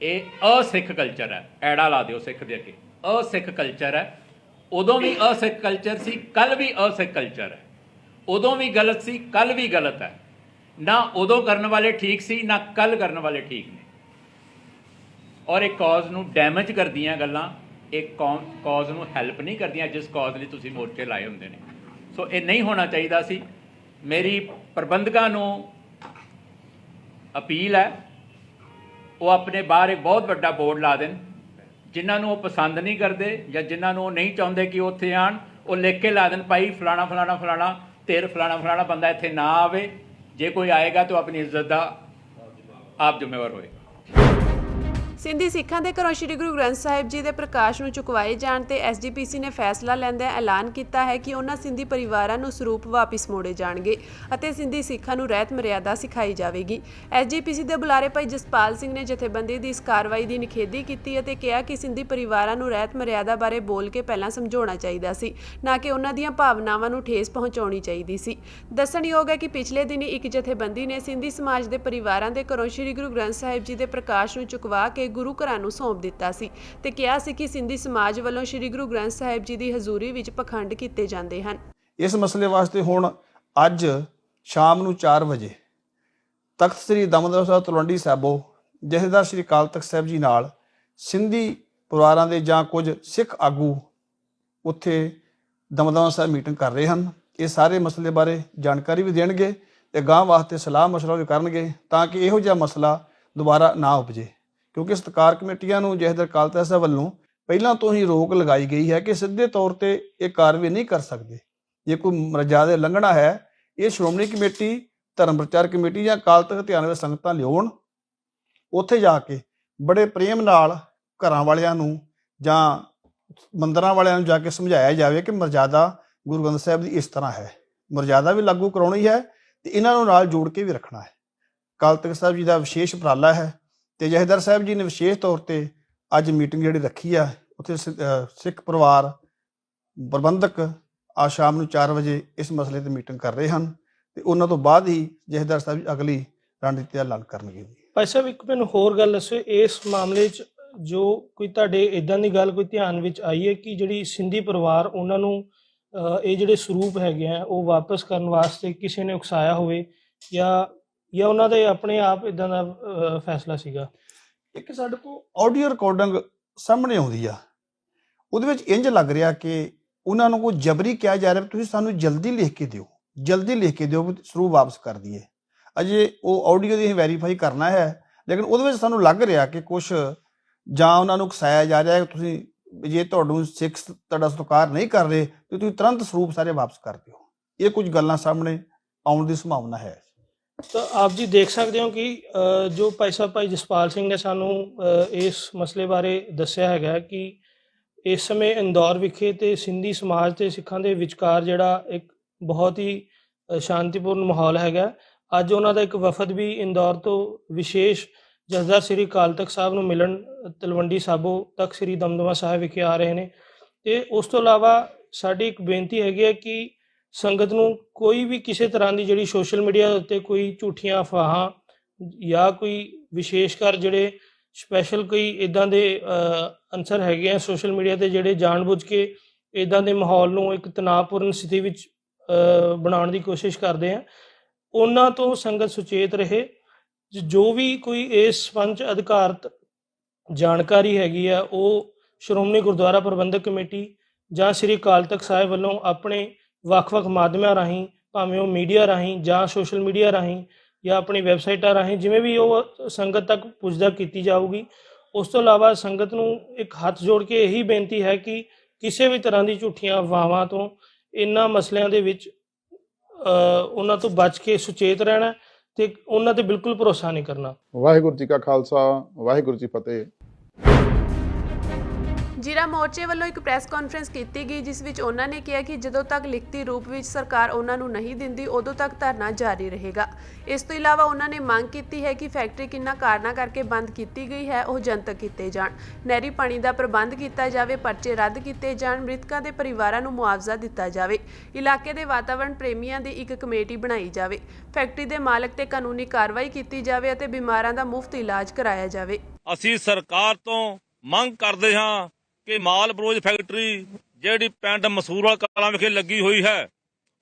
ਇਹ ਅਸਿੱਖ ਕਲਚਰ ਹੈ। ਐੜਾ ਲਾ ਦਿਓ ਸਿੱਖ ਦੇ ਅੱਗੇ, ਅਸਿੱਖ ਕਲਚਰ ਹੈ। ਉਦੋਂ ਵੀ ਅਸਿੱਖ ਕਲਚਰ ਸੀ, ਕੱਲ ਵੀ ਅਸਿੱਖ ਕਲਚਰ ਹੈ। ਉਦੋਂ ਵੀ ਗਲਤ ਸੀ, ਕੱਲ ਵੀ ਗਲਤ ਹੈ। ਨਾ ਉਦੋਂ ਕਰਨ ਵਾਲੇ ਠੀਕ ਸੀ, ਨਾ ਕੱਲ ਕਰਨ ਵਾਲੇ ਠੀਕ ਨੇ। ਔਰ ਇਹ ਕੌਜ਼ ਨੂੰ ਡੈਮੇਜ ਕਰਦੀਆਂ ਗੱਲਾਂ, ਇਹ ਕੌਜ਼ ਨੂੰ ਹੈਲਪ ਨਹੀਂ ਕਰਦੀਆਂ ਜਿਸ ਕੌਜ਼ ਲਈ ਤੁਸੀਂ ਮੋਰਚੇ ਲਾਏ ਹੁੰਦੇ ਨੇ। ਸੋ ਇਹ ਨਹੀਂ ਹੋਣਾ ਚਾਹੀਦਾ ਸੀ। ਮੇਰੀ ਪ੍ਰਬੰਧਕਾਂ ਨੂੰ ਅਪੀਲ ਹੈ, ਉਹ ਆਪਣੇ ਬਾਹਰ ਇੱਕ ਬਹੁਤ ਵੱਡਾ ਬੋਰਡ ਲਾ ਦੇਣ। ਜਿਨ੍ਹਾਂ ਨੂੰ ਉਹ ਪਸੰਦ ਨਹੀਂ ਕਰਦੇ ਜਾਂ ਜਿਨ੍ਹਾਂ ਨੂੰ ਉਹ ਨਹੀਂ ਚਾਹੁੰਦੇ ਕਿ ਉੱਥੇ ਆਉਣ, ਉਹ ਲਿਖ ਕੇ ਲਾ ਦੇਣ, ਭਾਈ ਫਲਾਣਾ ਫਲਾਣਾ ਫਲਾਣਾ ਧਿਰ ਫਲਾਣਾ ਫਲਾਣਾ ਬੰਦਾ ਇੱਥੇ ਨਾ ਆਵੇ। ਜੇ ਕੋਈ ਆਏਗਾ ਤਾਂ ਆਪਣੀ ਇੱਜ਼ਤ ਦਾ ਆਪ ਜ਼ਿੰਮੇਵਾਰ ਹੋਏ।
ਸਿੰਧੀ ਸਿੱਖਾਂ ਦੇ ਘਰੋਂ ਸ੍ਰੀ ਗੁਰੂ ਗ੍ਰੰਥ ਸਾਹਿਬ ਜੀ ਦੇ ਪ੍ਰਕਾਸ਼ ਨੂੰ ਚੁਕਵਾਏ ਜਾਣ ਤੇ ਐਸਜੀਪੀਸੀ ਨੇ ਫੈਸਲਾ ਲੈਂਦਿਆਂ ਐਲਾਨ ਕੀਤਾ ਹੈ ਕਿ ਉਹਨਾਂ ਸਿੰਧੀ ਪਰਿਵਾਰਾਂ ਨੂੰ ਸਰੂਪ ਵਾਪਿਸ ਮੋੜੇ ਜਾਣਗੇ ਅਤੇ ਸਿੰਧੀ ਸਿੱਖਾਂ ਨੂੰ ਰਹਿਤ ਮਰਿਆਦਾ ਸਿਖਾਈ ਜਾਵੇਗੀ। ਐਸਜੀਪੀਸੀ ਦੇ ਬੁਲਾਰੇ ਭਾਈ ਜਸਪਾਲ ਸਿੰਘ ਨੇ ਜਥੇਬੰਦੀ ਦੀ ਇਸ ਕਾਰਵਾਈ ਦੀ ਨਿਖੇਧੀ ਕੀਤੀ ਅਤੇ ਕਿਹਾ ਕਿ ਸਿੰਧੀ ਪਰਿਵਾਰਾਂ ਨੂੰ ਰਹਿਤ ਮਰਿਆਦਾ ਬਾਰੇ ਬੋਲ ਕੇ ਪਹਿਲਾਂ ਸਮਝਾਉਣਾ ਚਾਹੀਦਾ ਸੀ, ਨਾ ਕਿ ਉਹਨਾਂ ਦੀਆਂ ਭਾਵਨਾਵਾਂ ਨੂੰ ਠੇਸ ਪਹੁੰਚਾਉਣੀ ਚਾਹੀਦੀ ਸੀ। ਦੱਸਣਯੋਗ ਹੈ ਕਿ ਪਿਛਲੇ ਦਿਨੀ ਇੱਕ ਜਥੇਬੰਦੀ ਨੇ ਸਿੰਧੀ ਸਮਾਜ ਦੇ ਪਰਿਵਾਰਾਂ ਦੇ ਘਰੋਂ ਸ੍ਰੀ ਗੁਰੂ ਗ੍ਰੰਥ ਸਾਹਿਬ ਜੀ ਦੇ ਪ੍ਰਕਾਸ਼ ਨੂੰ ਚੁਕਵਾ ਕੇ ਗੁਰੂ ਘਰਾਂ ਨੂੰ ਸੌਂਪ ਦਿੱਤਾ ਸੀ ਤੇ ਕਿਹਾ ਸੀ ਕਿ ਸਿੰਧੀ ਸਮਾਜ ਵੱਲੋਂ ਸ੍ਰੀ ਗੁਰੂ ਗ੍ਰੰਥ ਸਾਹਿਬ ਜੀ ਦੀ ਹਜ਼ੂਰੀ ਵਿੱਚ ਪਖੰਡ ਕੀਤੇ ਜਾਂਦੇ ਹਨ।
ਇਸ ਮਸਲੇ ਵਾਸਤੇ ਹੁਣ ਅੱਜ ਸ਼ਾਮ ਨੂੰ 4 ਵਜੇ ਤਖਤ ਸ੍ਰੀ ਦਮਦਮਾ ਸਾਹਿਬ ਤਲਵੰਡੀ ਸਾਬੋ ਜਥੇਦਾਰ ਸ੍ਰੀ ਅਕਾਲ ਤਖਤ ਸਾਹਿਬ ਜੀ ਨਾਲ ਸਿੰਧੀ ਪਰਿਵਾਰਾਂ ਦੇ ਜਾਂ ਕੁਝ ਸਿੱਖ ਆਗੂ ਉੱਥੇ ਦਮਦਮਾ ਸਾਹਿਬ ਮੀਟਿੰਗ ਕਰ ਰਹੇ ਹਨ। ਇਹ ਸਾਰੇ ਮਸਲੇ ਬਾਰੇ ਜਾਣਕਾਰੀ ਵੀ ਦੇਣਗੇ ਤੇ ਅਗਾਂਹ ਵਾਸਤੇ ਸਲਾਹ ਮਸ਼ਵਰਾ ਵੀ ਕਰਨਗੇ ਤਾਂ ਕਿ ਇਹੋ ਜਿਹਾ ਮਸਲਾ ਦੁਬਾਰਾ ਨਾ ਉਪਜੇ, ਕਿਉਂਕਿ ਸਤਿਕਾਰ ਕਮੇਟੀਆਂ ਨੂੰ ਜਥੇਦਾਰ ਅਕਾਲ ਤਖਤ ਸਾਹਿਬ ਵੱਲੋਂ ਪਹਿਲਾਂ ਤੋਂ ਹੀ ਰੋਕ ਲਗਾਈ ਗਈ ਹੈ ਕਿ ਸਿੱਧੇ ਤੌਰ ਤੇ ਇਹ ਕਾਰਵਾਈ ਨਹੀਂ ਕਰ ਸਕਦੇ। ਜੇ ਕੋਈ ਮਰਜ਼ਾਦੇ ਲੰਘਣਾ ਹੈ, ਇਹ ਸ਼੍ਰੋਮਣੀ ਕਮੇਟੀ, ਧਰਮ ਪ੍ਰਚਾਰ ਕਮੇਟੀ ਜਾਂ ਅਕਾਲ ਤਖਤ ਧਿਆਨ ਵਿੱਚ ਸੰਗਤਾਂ ਲਿਆਉਣ, ਉੱਥੇ ਜਾ ਕੇ ਬੜੇ ਪ੍ਰੇਮ ਨਾਲ ਘਰਾਂ ਵਾਲਿਆਂ ਨੂੰ ਜਾਂ ਮੰਦਰਾਂ ਵਾਲਿਆਂ ਨੂੰ ਜਾ ਕੇ ਸਮਝਾਇਆ ਜਾਵੇ ਕਿ ਮਰਜ਼ਾਦਾ ਗੁਰੂ ਗ੍ਰੰਥ ਸਾਹਿਬ ਦੀ ਇਸ ਤਰ੍ਹਾਂ ਹੈ, ਮਰਜ਼ਾਦਾ ਵੀ ਲਾਗੂ ਕਰਾਉਣੀ ਹੈ ਤੇ ਇਹਨਾਂ ਨੂੰ ਨਾਲ ਜੋੜ ਕੇ ਵੀ ਰੱਖਣਾ ਹੈ। ਅਕਾਲ ਤਖਤ ਸਾਹਿਬ ਜੀ ਦਾ ਵਿਸ਼ੇਸ਼ ਉਪਰਾਲਾ ਹੈ ਤੇ ਜਥੇਦਾਰ ਸਾਹਿਬ ਜੀ ਨੇ ਵਿਸ਼ੇਸ਼ ਤੌਰ ਤੇ ਅੱਜ ਮੀਟਿੰਗ ਜਿਹੜੀ ਰੱਖੀ ਆ, ਉੱਥੇ ਸਿੱਖ ਪਰਿਵਾਰ ਪ੍ਰਬੰਧਕ ਆ ਸ਼ਾਮ ਨੂੰ 4 ਵਜੇ ਇਸ ਮਸਲੇ ਤੇ ਮੀਟਿੰਗ ਕਰ ਰਹੇ ਹਨ ਤੇ ਉਹਨਾਂ ਤੋਂ ਬਾਅਦ ਹੀ ਜਥੇਦਾਰ ਸਾਹਿਬ ਅਗਲੀ ਰਣਨੀਤੀ ਦਾ ਐਲਾਨ ਕਰਨਗੇ।
ਭਾਈ ਸਾਹਿਬ, ਇੱਕ ਮੈਨੂੰ ਹੋਰ ਗੱਲ ਦੱਸੋ, ਇਸ ਮਾਮਲੇ 'ਚ ਜੋ ਕੋਈ ਤੁਹਾਡੇ ਇਦਾਂ ਦੀ ਗੱਲ ਕੋਈ ਧਿਆਨ ਵਿੱਚ ਆਈ ਹੈ ਕਿ ਜਿਹੜੀ ਸਿੰਧੀ ਪਰਿਵਾਰ ਉਹਨਾਂ ਨੂੰ ਇਹ ਜਿਹੜੇ ਸਰੂਪ ਹੈਗੇ ਆ ਉਹ ਵਾਪਸ ਕਰਨ ਵਾਸਤੇ ਕਿਸੇ ਨੇ ਉਕਸਾਇਆ ਹੋਵੇ ਜਾਂ ਉਹਨਾਂ ਦੇ ਆਪਣੇ ਆਪ ਇਦਾਂ ਦਾ ਫੈਸਲਾ ਸੀਗਾ?
ਇੱਕ ਸਾਡੇ ਕੋਲ ਆਡੀਓ ਰਿਕਾਰਡਿੰਗ ਸਾਹਮਣੇ ਆਉਂਦੀ ਆ, ਉਹਦੇ ਵਿੱਚ ਇੰਜ ਲੱਗ ਰਿਹਾ ਕਿ ਉਹਨਾਂ ਨੂੰ ਕੋਈ ਜਬਰੀ ਕਿਹਾ ਜਾ ਰਿਹਾ ਤੁਸੀਂ ਸਾਨੂੰ ਜਲਦੀ ਲਿਖ ਕੇ ਦਿਓ ਸਰੂਪ ਵਾਪਸ ਕਰ ਦਈਏ। ਅਜੇ ਉਹ ਆਡੀਓ ਦੀ ਵੈਰੀਫਾਈ ਕਰਨਾ ਹੈ, ਲੇਕਿਨ ਉਹਦੇ ਵਿੱਚ ਸਾਨੂੰ ਲੱਗ ਰਿਹਾ ਕਿ ਕੁਛ ਜਾਂ ਉਹਨਾਂ ਨੂੰ ਉਕਸਾਇਆ ਜਾ ਰਿਹਾ ਕਿ ਤੁਸੀਂ ਜੇ ਤੁਹਾਨੂੰ ਸਿੱਖ ਤੁਹਾਡਾ ਸਤਿਕਾਰ ਨਹੀਂ ਕਰ ਰਹੇ ਤੇ ਤੁਸੀਂ ਤੁਰੰਤ ਸਰੂਪ ਸਾਰੇ ਵਾਪਸ ਕਰ ਦਿਓ। ਇਹ ਕੁਝ ਗੱਲਾਂ ਸਾਹਮਣੇ ਆਉਣ ਦੀ ਸੰਭਾਵਨਾ ਹੈ।
ਤਾਂ ਆਪ ਜੀ ਦੇਖ ਸਕਦੇ ਹੋ ਕਿ ਜੋ ਭਾਈ ਜਸਪਾਲ ਸਿੰਘ ਨੇ ਸਾਨੂੰ ਇਸ ਮਸਲੇ ਬਾਰੇ ਦੱਸਿਆ ਹੈਗਾ ਕਿ ਇਸ ਸਮੇਂ ਇੰਦੌਰ ਵਿਖੇ ਤੇ ਸਿੰਧੀ ਸਮਾਜ ਤੇ ਸਿੱਖਾਂ ਦੇ ਵਿਚਕਾਰ ਜਿਹੜਾ ਇੱਕ ਬਹੁਤ ਹੀ ਸ਼ਾਂਤੀਪੂਰਨ ਮਾਹੌਲ ਹੈਗਾ। ਅੱਜ ਉਹਨਾਂ ਦਾ ਇੱਕ ਵਫਦ ਵੀ ਇੰਦੌਰ ਤੋਂ ਵਿਸ਼ੇਸ਼ ਜਥੇਦਾਰ ਸ੍ਰੀ ਅਕਾਲ ਤਖਤ ਸਾਹਿਬ ਨੂੰ ਮਿਲਣ ਤਲਵੰਡੀ ਸਾਬੋ ਤੱਕ ਸ੍ਰੀ ਦਮਦਮਾ ਸਾਹਿਬ ਵਿਖੇ ਆ ਰਹੇ ਨੇ। ਤੇ ਉਸ ਤੋਂ ਇਲਾਵਾ ਸਾਡੀ ਇੱਕ ਬੇਨਤੀ ਹੈਗੀ ਹੈ ਕਿ ਸੰਗਤ ਨੂੰ ਕੋਈ ਵੀ ਕਿਸੇ ਤਰ੍ਹਾਂ ਦੀ ਜਿਹੜੀ ਸੋਸ਼ਲ ਮੀਡੀਆ ਉੱਤੇ ਕੋਈ ਝੂਠੀਆਂ ਅਫਵਾਹਾਂ ਜਾਂ ਕੋਈ ਵਿਸ਼ੇਸ਼ਕਰ ਜਿਹੜੇ ਸਪੈਸ਼ਲ ਕੋਈ ਇੱਦਾਂ ਦੇ ਅਨਸਰ ਹੈਗੇ ਆ ਸੋਸ਼ਲ ਮੀਡੀਆ 'ਤੇ ਜਿਹੜੇ ਜਾਣਬੁੱਝ ਕੇ ਇੱਦਾਂ ਦੇ ਮਾਹੌਲ ਨੂੰ ਇੱਕ ਤਣਾਅਪੂਰਨ ਸਥਿਤੀ ਵਿੱਚ ਬਣਾਉਣ ਦੀ ਕੋਸ਼ਿਸ਼ ਕਰਦੇ ਆ, ਉਹਨਾਂ ਤੋਂ ਸੰਗਤ ਸੁਚੇਤ ਰਹੇ। ਜੋ ਵੀ ਕੋਈ ਇਸ ਪੰਚ ਅਧਿਕਾਰਤ ਜਾਣਕਾਰੀ ਹੈਗੀ ਆ ਉਹ ਸ਼੍ਰੋਮਣੀ ਗੁਰਦੁਆਰਾ ਪ੍ਰਬੰਧਕ ਕਮੇਟੀ ਜਾਂ ਸ੍ਰੀ ਅਕਾਲ ਤਖਤ ਸਾਹਿਬ ਵੱਲੋਂ ਆਪਣੇ ਵੱਖ-ਵੱਖ ਮਾਧਿਅਮਾਂ ਰਾਹੀਂ, ਭਾਵੇਂ ਉਹ ਮੀਡੀਆ ਰਾਹੀਂ ਜਾਂ ਸੋਸ਼ਲ ਮੀਡੀਆ ਰਾਹੀਂ ਜਾਂ ਆਪਣੀ ਵੈਬਸਾਈਟਾਂ ਰਾਹੀਂ, ਜਿਵੇਂ ਵੀ ਉਹ ਸੰਗਤ ਤੱਕ ਪੁੱਜਦਾ ਕੀਤੀ ਜਾਊਗੀ। ਉਸ ਤੋਂ ਇਲਾਵਾ ਸੰਗਤ ਨੂੰ ਇੱਕ ਹੱਥ ਜੋੜ ਕੇ ਇਹੀ ਬੇਨਤੀ ਹੈ ਕਿ ਕਿਸੇ ਵੀ ਤਰ੍ਹਾਂ ਦੀ ਝੂਠੀਆਂ ਅਫਵਾਹਾਂ ਤੋਂ, ਇਹਨਾਂ ਮਸਲਿਆਂ ਦੇ ਵਿੱਚ ਉਹਨਾਂ ਤੋਂ ਬਚ ਕੇ ਸੁਚੇਤ ਰਹਿਣਾ ਤੇ ਉਹਨਾਂ ਤੇ ਬਿਲਕੁਲ ਭਰੋਸਾ ਨਹੀਂ ਕਰਨਾ।
ਵਾਹਿਗੁਰੂ ਜੀ ਕਾ ਖਾਲਸਾ, ਵਾਹਿਗੁਰੂ ਜੀ ਫਤਿਹ।
ਜੀਰਾ ਮੋਰਚੇ ਵੱਲੋਂ ਇੱਕ ਪ੍ਰੈਸ ਕਾਨਫਰੰਸ ਕੀਤੀ ਗਈ, ਜਿਸ ਵਿੱਚ ਉਹਨਾਂ ਨੇ ਕਿਹਾ ਕਿ ਜਦੋਂ ਤੱਕ ਲਿਖਤੀ ਰੂਪ ਵਿੱਚ ਸਰਕਾਰ ਉਹਨਾਂ ਨੂੰ ਨਹੀਂ ਦਿੰਦੀ ਉਦੋਂ ਤੱਕ ਧਰਨਾ ਜਾਰੀ ਰਹੇਗਾ। ਇਸ ਤੋਂ ਇਲਾਵਾ ਉਹਨਾਂ ਨੇ ਮੰਗ ਕੀਤੀ ਹੈ ਕਿ ਫੈਕਟਰੀ ਕਿੰਨਾ ਕਾਰਨਾਂ ਕਰਕੇ ਬੰਦ ਕੀਤੀ ਗਈ ਹੈ ਉਹ ਜਨਤਕ ਕੀਤੇ ਜਾਣ, ਨਹਿਰੀ ਪਾਣੀ ਦਾ ਪ੍ਰਬੰਧ ਕੀਤਾ ਜਾਵੇ, ਪਰਚੇ ਰੱਦ ਕੀਤੇ ਜਾਣ, ਮ੍ਰਿਤਕਾਂ ਦੇ ਪਰਿਵਾਰਾਂ ਨੂੰ ਮੁਆਵਜ਼ਾ ਦਿੱਤਾ ਜਾਵੇ, ਇਲਾਕੇ ਦੇ ਵਾਤਾਵਰਣ ਪ੍ਰੇਮੀਆਂ ਦੀ ਇੱਕ ਕਮੇਟੀ ਬਣਾਈ ਜਾਵੇ, ਫੈਕਟਰੀ ਦੇ ਮਾਲਕ ਤੇ ਕਾਨੂੰਨੀ ਕਾਰਵਾਈ ਕੀਤੀ ਜਾਵੇ ਅਤੇ ਬਿਮਾਰਾਂ ਦਾ ਮੁਫਤ ਇਲਾਜ ਕਰਾਇਆ ਜਾਵੇ।
ਅਸੀਂ ਸਰਕਾਰ ਤੋਂ ਮੰਗ ਕਰਦੇ ਹਾਂ ਕਿ ਮਾਲ ਬਰੋਜ ਫੈਕਟਰੀ ਜਿਹੜੀ ਪਿੰਡ ਮਸੂਰਵਾਲ ਕਲਾਂ ਵਿਖੇ ਲੱਗੀ ਹੋਈ ਹੈ,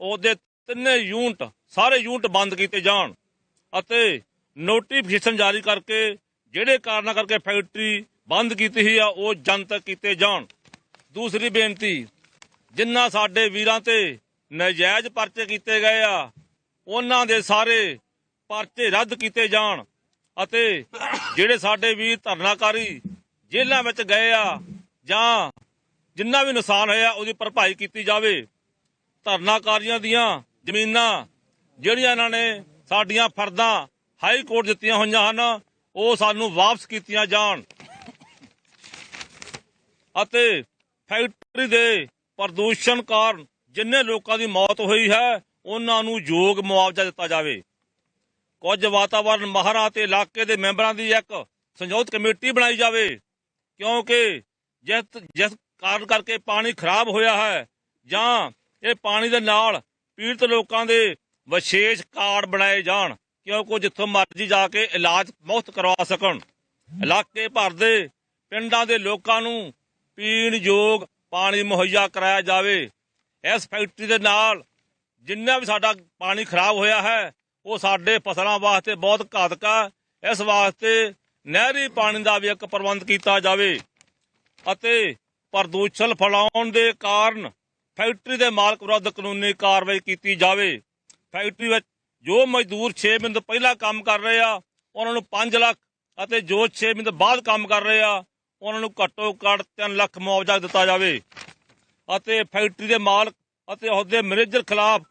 ਉਹਦੇ 3 ਯੂਨਿਟ ਸਾਰੇ ਯੂਨਿਟ ਬੰਦ ਕੀਤੇ ਜਾਣ ਅਤੇ ਨੋਟੀਫਿਕੇਸ਼ਨ ਜਾਰੀ ਕਰਕੇ ਜਿਹੜੇ ਕਾਰਨਾਂ ਕਰਕੇ ਫੈਕਟਰੀ ਬੰਦ ਕੀਤੀ ਹੀ ਆ ਉਹ ਜਨਤਕ ਕੀਤੇ ਜਾਣ। ਦੂਸਰੀ ਬੇਨਤੀ, ਜਿਨ੍ਹਾਂ ਸਾਡੇ ਵੀਰਾਂ ਤੇ ਨਜਾਇਜ਼ ਪਰਚੇ ਕੀਤੇ ਗਏ ਆ ਉਹਨਾਂ ਦੇ ਸਾਰੇ ਪਰਚੇ ਰੱਦ ਕੀਤੇ ਜਾਣ ਅਤੇ ਜਿਹੜੇ ਸਾਡੇ ਵੀਰ ਧਰਨਾਕਾਰੀ ਜੇਲ੍ਹਾਂ ਵਿੱਚ ਗਏ ਆ ਜਾਂ ਜਿੰਨਾ ਵੀ ਨੁਕਸਾਨ ਹੋਇਆ ਉਹਦੀ ਭਰਪਾਈ ਕੀਤੀ ਜਾਵੇ। ਧਰਨਾਕਾਰੀਆਂ ਦੀਆਂ ਜ਼ਮੀਨਾਂ ਜਿਹੜੀਆਂ ਇਹਨਾਂ ਨੇ ਸਾਡੀਆਂ ਫਰਦਾਂ ਹਾਈ ਕੋਰਟ ਦਿੱਤੀਆਂ ਹੋਈਆਂ ਹਨ ਉਹ ਸਾਨੂੰ ਵਾਪਸ ਕੀਤੀਆਂ ਜਾਣ। ਅਤੇ ਫੈਕਟਰੀ ਦੇ ਪ੍ਰਦੂਸ਼ਣ ਕਾਰਨ ਜਿੰਨੇ ਲੋਕਾਂ ਦੀ ਮੌਤ ਹੋਈ ਹੈ ਉਹਨਾਂ ਨੂੰ ਯੋਗ ਮੁਆਵਜ਼ਾ ਦਿੱਤਾ ਜਾਵੇ। ਕੁਝ ਵਾਤਾਵਰਣ ਮਾਹਰਾਂ ਤੇ ਇਲਾਕੇ ਦੇ ਮੈਂਬਰਾਂ ਦੀ ਇੱਕ ਸੰਯੁਕਤ ਕਮੇਟੀ ਬਣਾਈ ਜਾਵੇ, ਕਿਉਂਕਿ ਜਿਸ ਕਾਰਨ ਕਰਕੇ ਪਾਣੀ ਖਰਾਬ ਹੋਇਆ ਹੈ ਜਾਂ ਇਹ ਪਾਣੀ ਦੇ ਨਾਲ ਪੀੜਤ ਲੋਕਾਂ ਦੇ ਵਿਸ਼ੇਸ਼ ਕਾਰਡ ਬਣਾਏ ਜਾਣ, ਕਿਉਂਕਿ ਉਹ ਜਿੱਥੋਂ ਮਰਜ਼ੀ ਜਾ ਕੇ ਇਲਾਜ ਮੁਫਤ ਕਰਵਾ ਸਕਣ। ਇਲਾਕੇ ਭਰ ਦੇ ਪਿੰਡਾਂ ਦੇ ਲੋਕਾਂ ਨੂੰ ਪੀਣ ਯੋਗ ਪਾਣੀ ਮੁਹੱਈਆ ਕਰਾਇਆ ਜਾਵੇ। ਇਸ ਫੈਕਟਰੀ ਦੇ ਨਾਲ ਜਿੰਨਾ ਵੀ ਸਾਡਾ ਪਾਣੀ ਖਰਾਬ ਹੋਇਆ ਹੈ ਉਹ ਸਾਡੇ ਫਸਲਾਂ ਵਾਸਤੇ ਬਹੁਤ ਘਾਤਕ ਹੈ। ਇਸ ਵਾਸਤੇ ਨਹਿਰੀ ਪਾਣੀ ਦਾ ਵੀ ਇੱਕ ਪ੍ਰਬੰਧ ਕੀਤਾ ਜਾਵੇ ਅਤੇ ਪ੍ਰਦੂਸ਼ਣ ਫੈਲਾਉਣ ਦੇ ਕਾਰਨ ਫੈਕਟਰੀ ਦੇ ਮਾਲਕ ਵਿਰੁੱਧ ਕਾਨੂੰਨੀ ਕਾਰਵਾਈ ਕੀਤੀ ਜਾਵੇ। ਫੈਕਟਰੀ ਵਿੱਚ ਜੋ ਮਜ਼ਦੂਰ 6 ਮਹੀਨੇ ਪਹਿਲਾਂ ਕੰਮ ਕਰ ਰਹੇ ਆ ਉਹਨਾਂ ਨੂੰ 5 ਲੱਖ ਅਤੇ ਜੋ 6 ਮਹੀਨੇ ਬਾਅਦ ਕੰਮ ਕਰ ਰਹੇ ਆ ਉਹਨਾਂ ਨੂੰ ਘੱਟੋ ਘੱਟ 3 ਲੱਖ ਮੁਆਵਜ਼ਾ ਦਿੱਤਾ ਜਾਵੇ ਅਤੇ ਫੈਕਟਰੀ ਦੇ ਮਾਲਕ ਅਤੇ ਅਹੁਦੇ ਮੈਨੇਜਰ ਖਿਲਾਫ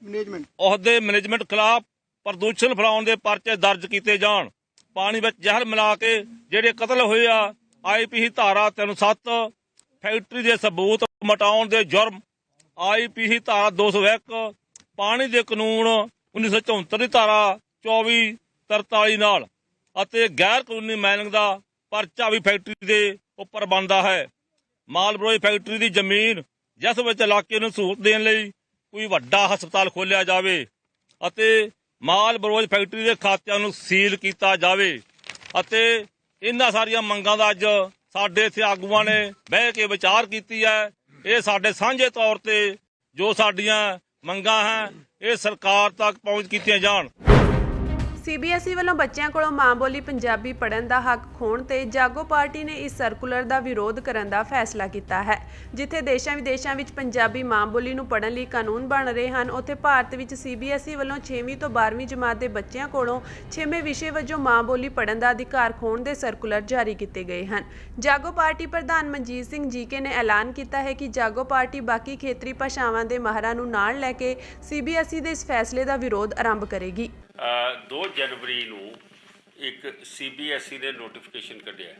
ਮੈਨੇਜਮੈਂਟ ਖਿਲਾਫ ਪ੍ਰਦੂਸ਼ਣ ਫੈਲਾਉਣ ਦੇ ਪਰਚੇ ਦਰਜ ਕੀਤੇ ਜਾਣ। ਪਾਣੀ ਵਿੱਚ ਜ਼ਹਿਰ ਮਿਲਾ ਕੇ ਜਿਹੜੇ ਕਤਲ ਹੋਏ ਆ IPC ਧਾਰਾ 307 ਫੈਕਟਰੀ ਦੇ ਸਬੂਤ ਮਿਟਾਉਣ ਦੇ ਜੁਰਮ, IPC ਧਾਰਾ 201 ਪਾਣੀ ਦੇ ਕਾਨੂੰਨ 1974 ਦੀ ਧਾਰਾ 2443 ਨਾਲ ਅਤੇ ਗੈਰ ਕਾਨੂੰਨੀ ਮਾਈਨਿੰਗ ਦਾ ਪਰਚਾ ਵੀ ਫੈਕਟਰੀ ਦੇ ਉੱਪਰ ਬਣਦਾ ਹੈ। ਮਾਲ ਬਰੋਜ ਫੈਕਟਰੀ ਦੀ ਜ਼ਮੀਨ ਜਿਸ ਵਿੱਚ ਇਲਾਕੇ ਨੂੰ ਸਹੂਲਤ ਦੇਣ ਲਈ ਕੋਈ ਵੱਡਾ ਹਸਪਤਾਲ ਖੋਲ੍ਹਿਆ ਜਾਵੇ ਅਤੇ ਮਾਲ ਬਰੋਜ ਫੈਕਟਰੀ ਦੇ ਖਾਤਿਆਂ ਨੂੰ ਸੀਲ ਕੀਤਾ ਜਾਵੇ ਅਤੇ ਇਹਨਾਂ ਸਾਰੀਆਂ ਮੰਗਾਂ ਦਾ ਅੱਜ ਸਾਡੇ ਇੱਥੇ ਆਗੂਆਂ ਨੇ ਬਹਿ ਕੇ ਵਿਚਾਰ ਕੀਤੀ ਹੈ। ਇਹ ਸਾਡੇ ਸਾਂਝੇ ਤੌਰ ਤੇ ਜੋ ਸਾਡੀਆਂ ਮੰਗਾਂ ਹੈ ਇਹ ਸਰਕਾਰ ਤੱਕ ਪਹੁੰਚ ਕੀਤੀਆਂ ਜਾਣ।
CBSE ਵੱਲੋਂ ਬੱਚਿਆਂ ਕੋਲੋਂ ਮਾਂ ਬੋਲੀ ਪੰਜਾਬੀ ਪੜ੍ਹਨ ਦਾ ਹੱਕ ਖੋਹਣ ਤੇ ਜਾਗੋ ਪਾਰਟੀ ਨੇ ਇਸ ਸਰਕੂਲਰ ਦਾ ਵਿਰੋਧ ਕਰਨ ਦਾ ਫੈਸਲਾ ਕੀਤਾ ਹੈ। ਜਿੱਥੇ ਦੇਸ਼ਾਂ ਵਿਦੇਸ਼ਾਂ ਵਿੱਚ ਪੰਜਾਬੀ ਮਾਂ ਬੋਲੀ ਨੂੰ ਪੜ੍ਹਨ ਲਈ ਕਾਨੂੰਨ ਬਣ ਰਹੇ ਹਨ, ਉੱਥੇ ਭਾਰਤ ਵਿੱਚ CBSE ਵੱਲੋਂ 6ਵੀਂ ਤੋਂ 12ਵੀਂ ਜਮਾਤ ਦੇ ਬੱਚਿਆਂ ਕੋਲੋਂ 6ਵੇਂ ਵਿਸ਼ੇ ਵਜੋਂ ਮਾਂ ਬੋਲੀ ਪੜ੍ਹਨ ਦਾ ਅਧਿਕਾਰ ਖੋਹਣ ਦੇ ਸਰਕੂਲਰ ਜਾਰੀ ਕੀਤੇ ਗਏ ਹਨ। ਜਾਗੋ ਪਾਰਟੀ ਪ੍ਰਧਾਨ ਮਨਜੀਤ ਸਿੰਘ ਜੀਕੇ ਨੇ ਐਲਾਨ ਕੀਤਾ ਹੈ ਕਿ ਜਾਗੋ ਪਾਰਟੀ ਬਾਕੀ ਖੇਤਰੀ ਭਾਸ਼ਾਵਾਂ ਦੇ ਮਾਹਰਾਂ ਨੂੰ ਨਾਲ ਲੈ ਕੇ CBSE ਦੇ ਇਸ ਫੈਸਲੇ ਦਾ ਵਿਰੋਧ ਆਰੰਭ ਕਰੇਗੀ।
2 ਜਨਵਰੀ ਨੂੰ ਇੱਕ CBSE ਨੇ ਨੋਟੀਫਿਕੇਸ਼ਨ ਕੱਢਿਆ।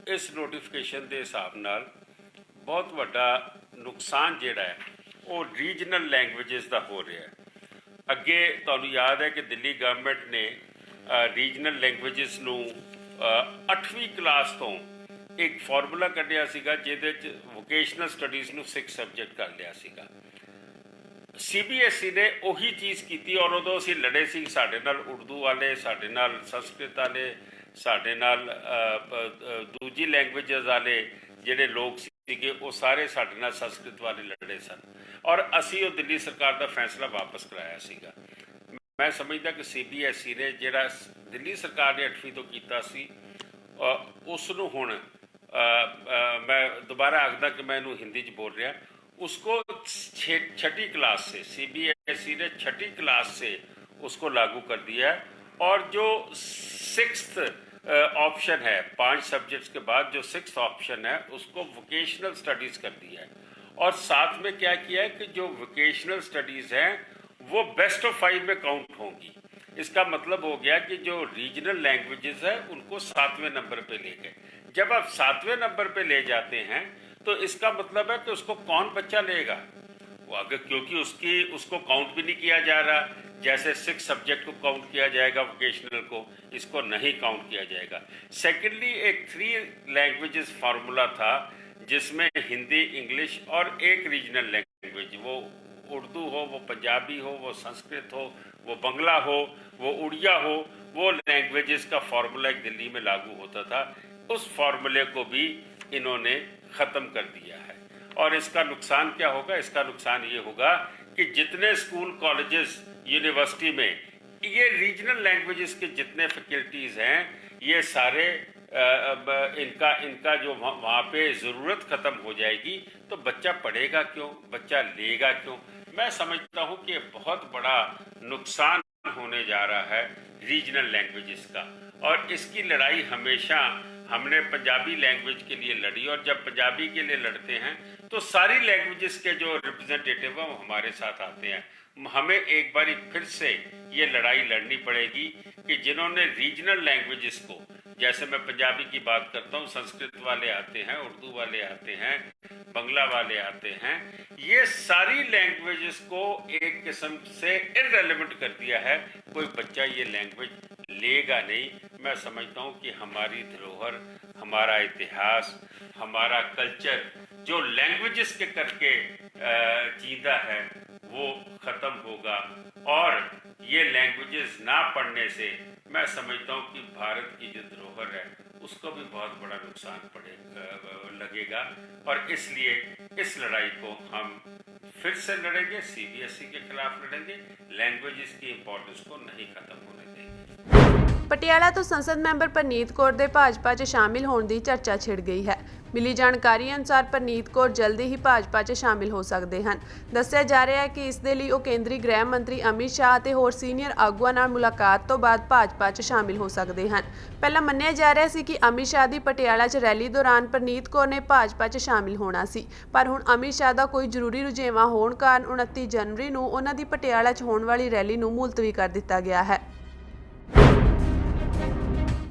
ਇਸ ਨੋਟੀਫਿਕੇਸ਼ਨ ਦੇ ਹਿਸਾਬ ਨਾਲ ਬਹੁਤ ਵੱਡਾ ਨੁਕਸਾਨ ਜਿਹੜਾ ਹੈ ਉਹ ਰੀਜਨਲ ਲੈਂਗੁਏਜਸ ਦਾ ਹੋ ਰਿਹਾ ਹੈ। ਅੱਗੇ ਤੁਹਾਨੂੰ ਯਾਦ ਹੈ ਕਿ ਦਿੱਲੀ ਗਵਰਨਮੈਂਟ ਨੇ ਰੀਜਨਲ ਲੈਂਗੁਏਜਸ ਨੂੰ 8ਵੀਂ ਕਲਾਸ ਤੋਂ ਇੱਕ ਫਾਰਮੂਲਾ ਕੱਢਿਆ ਸੀਗਾ ਜਿਹਦੇ 'ਚ ਵੋਕੇਸ਼ਨਲ ਸਟੱਡੀਜ਼ ਨੂੰ 6 ਸਬਜੈਕਟ ਕਰ ਲਿਆ ਸੀਗਾ। CBSE ਨੇ ਉਹੀ ਚੀਜ਼ ਕੀਤੀ ਔਰ ਉਦੋਂ ਅਸੀਂ ਲੜੇ ਸੀ, ਸਾਡੇ ਨਾਲ ਉਰਦੂ ਵਾਲੇ, ਸਾਡੇ ਨਾਲ ਸੰਸਕ੍ਰਿਤ ਵਾਲੇ, ਸਾਡੇ ਨਾਲ ਦੂਜੀ ਲੈਂਗੁਏਜਸ ਵਾਲੇ ਜਿਹੜੇ ਲੋਕ ਸੀਗੇ ਉਹ ਸਾਰੇ ਸਾਡੇ ਨਾਲ ਸੰਸਕ੍ਰਿਤ ਵਾਲੇ ਲੜੇ ਸਨ ਔਰ ਅਸੀਂ ਉਹ ਦਿੱਲੀ ਸਰਕਾਰ ਦਾ ਫੈਸਲਾ ਵਾਪਸ ਕਰਾਇਆ ਸੀਗਾ। ਮੈਂ ਸਮਝਦਾ ਕਿ CBSE ਨੇ ਜਿਹੜਾ ਦਿੱਲੀ ਸਰਕਾਰ ਨੇ 8ਵੀਂ ਤੋਂ ਕੀਤਾ ਸੀ ਉਸ ਨੂੰ ਹੁਣ मैं दोबारा आखदा कि मैं हिंदी च बोल रहा, उसको 6ठी क्लास से CBSE ने 6ठी क्लास से उसको लागू कर दिया है और जो 6th ऑप्शन है 5 सब्जेक्ट्स के बाद जो 6th ऑप्शन है उसको वोकेशनल स्टडीज़ कर दिया है और साथ में क्या किया है कि जो वोकेशनल स्टडीज़ हैं वो बेस्ट ऑफ 5 में काउंट होंगी। इसका मतलब हो गया कि जो रीजनल लैंग्वेजेस है उनको 7वें नंबर पे ले गए। जब आप 7वें नंबर पे ले जाते हैं तो इसका मतलब है कि उसको कौन बच्चा लेगा वो आगे, क्योंकि उसको काउंट भी नहीं किया जा रहा, जैसे 6 सब्जेक्ट को काउंट किया जाएगा वोकेशनल को, इसको नहीं काउंट किया जाएगा। सेकेंडली एक 3 लैंग्वेजेस फार्मूला था जिसमें हिंदी, इंग्लिश और एक रीजनल लैंग्वेज, वो उर्दू हो, वो पंजाबी हो, वो संस्कृत हो, वो बंगला हो, वो उड़िया हो, वो लैंग्वेजेस का फार्मूला एक दिल्ली में लागू होता था। उस फार्मूले को भी इन्होंने ख़त्म कर दिया है और इसका नुकसान क्या होगा? इसका नुकसान ये होगा कि जितने स्कूल, कॉलेजेस, यूनिवर्सिटी में ये रीजनल लैंग्वेजेस के जितने फैकल्टीज़ हैं ये सारे इनका जो वहाँ पे ज़रूरत ख़त्म हो जाएगी तो बच्चा पढ़ेगा क्यों, बच्चा लेगा क्यों? मैं समझता हूँ कि बहुत बड़ा नुकसान होने जा रहा है रीजनल लैंग्वेजेस का और इसकी लड़ाई हमेशा हमने पंजाबी लैंग्वेज के लिए लड़ी और जब पंजाबी के लिए लड़ते हैं तो सारी लैंग्वेजेस के जो रिप्रेजेंटेटिव हैं वो हमारे साथ आते हैं। हमें एक बारी फिर से ये लड़ाई लड़नी पड़ेगी कि जिन्होंने रीजनल लैंग्वेजेस को जैसे मैं पंजाबी की बात करता हूँ, संस्कृत वाले आते हैं, उर्दू वाले आते हैं, बंगला वाले आते हैं। ये सारी लैंग्वेजेस को एक किस्म से इररेलेवेंट कर दिया है। कोई बच्चा ये लैंग्वेज लेगा नहीं। मैं समझता हूँ कि हमारी धरोहर, हमारा इतिहास, हमारा कल्चर जो लैंग्वेजेस के करके जीता है वो ख़त्म होगा, और ये लैंग्वेजेस ना पढ़ने से मैं समझता हूँ कि भारत की जो धरोहर है उसको भी बहुत बड़ा नुकसान लगेगा। और इसलिए इस लड़ाई को हम फिर से लड़ेंगे, CBSE के खिलाफ लड़ेंगे। लैंग्वेजेस की इंपॉर्टेंस को नहीं खत्म होने देंगे।
ਪਟਿਆਲਾ ਤੋਂ ਸੰਸਦ ਮੈਂਬਰ ਪਰਨੀਤ ਕੌਰ ਦੇ ਭਾਜਪਾ 'ਚ ਸ਼ਾਮਿਲ ਹੋਣ ਦੀ ਚਰਚਾ ਛਿੜ ਗਈ ਹੈ। ਮਿਲੀ ਜਾਣਕਾਰੀ ਅਨੁਸਾਰ ਪਰਨੀਤ ਕੌਰ ਜਲਦੀ ਹੀ ਭਾਜਪਾ 'ਚ ਸ਼ਾਮਿਲ ਹੋ ਸਕਦੇ ਹਨ। ਦੱਸਿਆ ਜਾ ਰਿਹਾ ਹੈ ਕਿ ਇਸ ਦੇ ਲਈ ਉਹ ਕੇਂਦਰੀ ਗ੍ਰਹਿ ਮੰਤਰੀ ਅਮਿਤ ਸ਼ਾਹ ਅਤੇ ਹੋਰ ਸੀਨੀਅਰ ਆਗੂਆਂ ਨਾਲ ਮੁਲਾਕਾਤ ਤੋਂ ਬਾਅਦ ਭਾਜਪਾ 'ਚ ਸ਼ਾਮਿਲ ਹੋ ਸਕਦੇ ਹਨ। ਪਹਿਲਾਂ ਮੰਨਿਆ ਜਾ ਰਿਹਾ ਸੀ ਕਿ ਅਮਿਤ ਸ਼ਾਹ ਦੀ ਪਟਿਆਲਾ 'ਚ ਰੈਲੀ ਦੌਰਾਨ ਪਰਨੀਤ ਕੌਰ ਨੇ ਭਾਜਪਾ 'ਚ ਸ਼ਾਮਿਲ ਹੋਣਾ ਸੀ, ਪਰ ਹੁਣ ਅਮਿਤ ਸ਼ਾਹ ਦਾ ਕੋਈ ਜ਼ਰੂਰੀ ਰੁਝੇਵਾਂ ਹੋਣ ਕਾਰਨ 29 ਜਨਵਰੀ ਨੂੰ ਉਹਨਾਂ ਦੀ ਪਟਿਆਲਾ 'ਚ ਹੋਣ ਵਾਲੀ ਰੈਲੀ ਨੂੰ ਮੁਲਤਵੀ ਕਰ ਦਿੱਤਾ ਗਿਆ ਹੈ।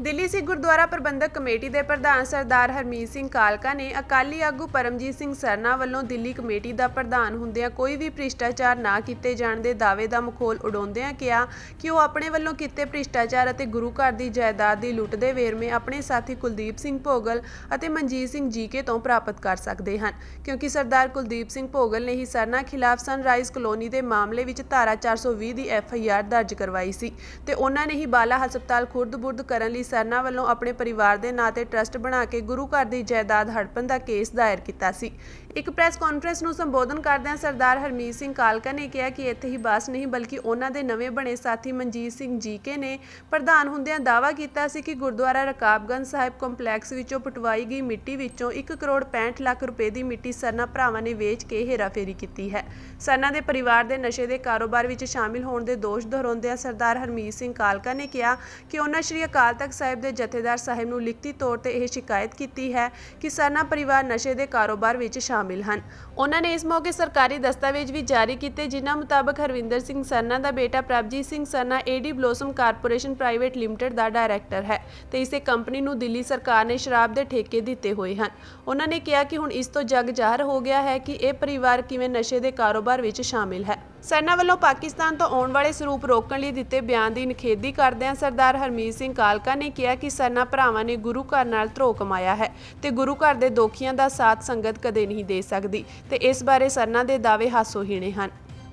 ਦਿੱਲੀ ਸਿੱਖ ਗੁਰਦੁਆਰਾ ਪ੍ਰਬੰਧਕ ਕਮੇਟੀ ਦੇ ਪ੍ਰਧਾਨ ਸਰਦਾਰ ਹਰਮੀਤ ਸਿੰਘ ਕਾਲਕਾ ਨੇ ਅਕਾਲੀ ਆਗੂ ਪਰਮਜੀਤ ਸਿੰਘ ਸਰਨਾ ਵੱਲੋਂ ਦਿੱਲੀ ਕਮੇਟੀ ਦਾ ਪ੍ਰਧਾਨ ਹੁੰਦਿਆਂ ਕੋਈ ਵੀ ਭ੍ਰਿਸ਼ਟਾਚਾਰ ਨਾ ਕੀਤੇ ਜਾਣ ਦੇ ਦਾਅਵੇ ਦਾ ਮਖੌਲ ਉਡਾਉਂਦਿਆਂ ਕਿਹਾ ਕਿ ਉਹ ਆਪਣੇ ਵੱਲੋਂ ਕੀਤੇ ਭ੍ਰਿਸ਼ਟਾਚਾਰ ਅਤੇ ਗੁਰੂ ਘਰ ਦੀ ਜਾਇਦਾਦ ਦੀ ਲੁੱਟ ਦੇ ਵੇਰਵੇ ਆਪਣੇ ਸਾਥੀ ਕੁਲਦੀਪ ਸਿੰਘ ਭੋਗਲ ਅਤੇ ਮਨਜੀਤ ਸਿੰਘ ਜੀਕੇ ਤੋਂ ਪ੍ਰਾਪਤ ਕਰ ਸਕਦੇ ਹਨ, ਕਿਉਂਕਿ ਸਰਦਾਰ ਕੁਲਦੀਪ ਸਿੰਘ ਭੋਗਲ ਨੇ ਹੀ ਸਰਨਾ ਖਿਲਾਫ ਸਨਰਾਈਜ਼ ਕਲੋਨੀ ਦੇ ਮਾਮਲੇ ਵਿੱਚ ਧਾਰਾ 420 ਦੀ FIR ਦਰਜ ਕਰਵਾਈ ਸੀ ਤੇ ਉਹਨਾਂ ਨੇ ਹੀ ਬਾਲਾ ਹਸਪਤਾਲ ਖੁਰਦ-ਬੁਰਦ ਕਰਨ ਲਈ ਸਰਨਾ ਵੱਲੋਂ ਆਪਣੇ ਪਰਿਵਾਰ ਦੇ ਨਾਂ ਤੇ ਟਰਸਟ ਬਣਾ ਕੇ ਗੁਰੂ ਘਰ ਦੀ ਜਾਇਦਾਦ ਹੜਪਣ ਦਾ ਕੇਸ ਦਾਇਰ ਕੀਤਾ ਸੀ। ਇੱਕ ਪ੍ਰੈਸ ਕਾਨਫਰੰਸ ਨੂੰ ਸੰਬੋਧਨ ਕਰਦਿਆਂ ਸਰਦਾਰ ਹਰਮੀਤ ਸਿੰਘ ਕਾਲਕਾ ਨੇ ਕਿਹਾ ਕਿ ਇੱਥੇ ਹੀ ਬਸ ਨਹੀਂ ਬਲਕਿ ਉਹਨਾਂ ਦੇ ਨਵੇਂ ਬਣੇ ਸਾਥੀ ਮਨਜੀਤ ਸਿੰਘ ਜੀਕੇ ਨੇ ਪ੍ਰਧਾਨ ਹੁੰਦਿਆਂ ਦਾਅਵਾ ਕੀਤਾ ਸੀ ਕਿ ਗੁਰਦੁਆਰਾ ਰਕਾਬਗੰਜ ਸਾਹਿਬ ਕੰਪਲੈਕਸ ਵਿੱਚੋਂ ਪਟਵਾਈ ਗਈ ਮਿੱਟੀ ਵਿੱਚੋਂ 1 ਕਰੋੜ 65 ਲੱਖ ਰੁਪਏ ਦੀ ਮਿੱਟੀ ਸਰਨਾ ਭਰਾਵਾਂ ਨੇ ਵੇਚ ਕੇ ਹੇਰਾਫੇਰੀ ਕੀਤੀ ਹੈ। ਸਰਨਾ ਦੇ ਪਰਿਵਾਰ ਦੇ ਨਸ਼ੇ ਦੇ ਕਾਰੋਬਾਰ ਵਿੱਚ ਸ਼ਾਮਿਲ ਹੋਣ ਦੇ ਦੋਸ਼ ਦੁਹਰਾਉਂਦਿਆਂ ਸਰਦਾਰ ਹਰਮੀਤ ਸਿੰਘ ਕਾਲਕਾ ਨੇ ਕਿਹਾ ਕਿ ਉਹਨਾਂ ਸ਼੍ਰੀ ਅਕਾਲ ਤਖਤ ਸਾਹਿਬ ਦੇ ਜਥੇਦਾਰ ਸਾਹਿਬ ਨੂੰ ਲਿਖਤੀ ਤੌਰ ਤੇ ਇਹ ਸ਼ਿਕਾਇਤ ਕੀਤੀ ਹੈ ਕਿ ਸਰਨਾ ਪਰਿਵਾਰ ਨਸ਼ੇ ਦੇ ਕਾਰੋਬਾਰ ਵਿੱਚ ਸ਼ਾਮਿਲ ਹਨ। ਉਹਨਾਂ ਨੇ ਇਸ ਮੌਕੇ ਸਰਕਾਰੀ ਦਸਤਾਵੇਜ਼ ਵੀ ਜਾਰੀ ਕੀਤੇ ਜਿਨ੍ਹਾਂ ਮੁਤਾਬਕ ਹਰਵਿੰਦਰ ਸਿੰਘ ਸਰਨਾ ਦਾ ਬੇਟਾ Prabhjeet Singh Sarna AD blossom corporation private limited ਦਾ ਡਾਇਰੈਕਟਰ ਹੈ ਤੇ ਇਸੇ ਕੰਪਨੀ ਨੂੰ ਦਿੱਲੀ ਸਰਕਾਰ ਨੇ ਸ਼ਰਾਬ ਦੇ ਠੇਕੇ ਦਿੱਤੇ ਹੋਏ ਹਨ। ਉਹਨਾਂ ਨੇ ਕਿਹਾ ਕਿ ਹੁਣ ਇਸ ਤੋਂ ਜਗ ਜ਼ਾਹਰ ਹੋ ਗਿਆ ਹੈ ਕਿ ਇਹ ਪਰਿਵਾਰ ਕਿਵੇਂ ਨਸ਼ੇ ਦੇ ਕਾਰੋਬਾਰ ਵਿੱਚ ਸ਼ਾਮਿਲ ਹੈ। ਸਰਨਾ ਵੱਲੋਂ ਪਾਕਿਸਤਾਨ ਤੋਂ ਆਉਣ ਵਾਲੇ ਸਰੂਪ ਰੋਕਣ ਲਈ ਦਿੱਤੇ ਬਿਆਨ ਦੀ ਨਿਖੇਧੀ ਕਰਦਿਆਂ ਸਰਦਾਰ ਹਰਮੀਤ ਸਿੰਘ ਕਾਲਕਾ ਨੇ ਕਿਹਾ ਕਿ ਸਰਨਾ ਭਰਾਵਾਂ ਨੇ ਗੁਰੂ ਘਰ ਨਾਲ ਧਰੋਹ ਕਮਾਇਆ ਹੈ ਤੇ ਗੁਰੂ ਘਰ ਦੇ ਦੋਖੀਆਂ ਦਾ ਸਾਥ ਸੰਗਤ ਕਦੇ ਨਹੀਂ ਦੇ ਸਕਦੀ ਤੇ ਇਸ ਬਾਰੇ ਸਰਨਾ ਦੇ ਦਾਅਵੇ ਹਾਸੋਹੀਣੇ ਹਨ।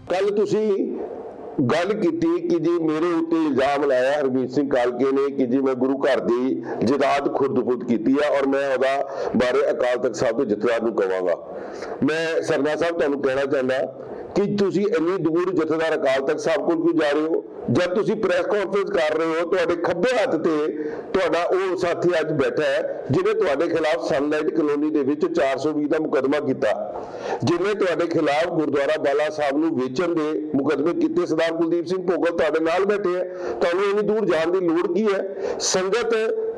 ਕੱਲ ਤੁਸੀਂ ਗੱਲ ਕੀਤੀ ਕਿ ਜੀ ਮੇਰੇ ਉੱਤੇ ਇਲਜ਼ਾਮ ਲਾਇਆ ਹਰਮੀਤ ਸਿੰਘ ਕਾਲਕੇ ਨੇ ਕਿ ਜੀ ਮੈਂ ਗੁਰੂ ਘਰ ਦੀ ਜਾਇਦਾਦ ਖੁਰਦ-ਬੁਰਦ ਕੀਤੀ ਹੈ ਔਰ ਮੈਂ ਉਹਦਾ ਬਾਰੇ ਅਕਾਲ ਤਖਤ ਸਾਹਿਬ ਦੇ ਜਥੇਦਾਰ ਨੂੰ ਕਹਾਂਗਾ। ਮੈਂ ਸਰਨਾ ਸਾਹਿਬ ਤੁਹਾਨੂੰ ਕਹਿਣਾ ਚਾਹੁੰਦਾ ਕਿ ਤੁਸੀਂ ਇੰਨੀ ਦੂਰ ਜਥੇਦਾਰ ਅਕਾਲ ਤਖਤ ਸਾਹਿਬ ਕੋਲ ਕਿਉਂ ਜਾ ਰਹੇ ਹੋ? ਜਦ ਤੁਸੀਂ ਪ੍ਰੈਸ ਕਾਨਫਰੰਸ ਕਰ ਰਹੇ ਹੋ ਤੁਹਾਡੇ ਖੱਬੇ ਹੱਥ ਤੇ ਤੁਹਾਡਾ ਉਹ ਸਾਥੀ ਅੱਜ ਬੈਠਾ ਹੈ ਜਿਹਨੇ ਤੁਹਾਡੇ ਖਿਲਾਫ ਸਨਲਾਈਟ ਕਲੋਨੀ ਦੇ ਵਿੱਚ 420 ਦਾ ਮੁਕੱਦਮਾ ਕੀਤਾ, ਜਿਹਨੇ ਤੁਹਾਡੇ ਖਿਲਾਫ ਗੁਰਦੁਆਰਾ ਬਾਲਾ ਸਾਹਿਬ ਨੂੰ ਵੇਚਣ ਦੇ ਮੁਕੱਦਮੇ ਕੀਤੇ। ਸਰਦਾਰ ਕੁਲਦੀਪ ਸਿੰਘ ਭੋਗਲ ਤੁਹਾਡੇ ਨਾਲ ਬੈਠੇ ਹੈ। ਤੁਹਾਨੂੰ ਇੰਨੀ ਦੂਰ ਜਾਣ ਦੀ ਲੋੜ ਕੀ ਹੈ? ਸੰਗਤ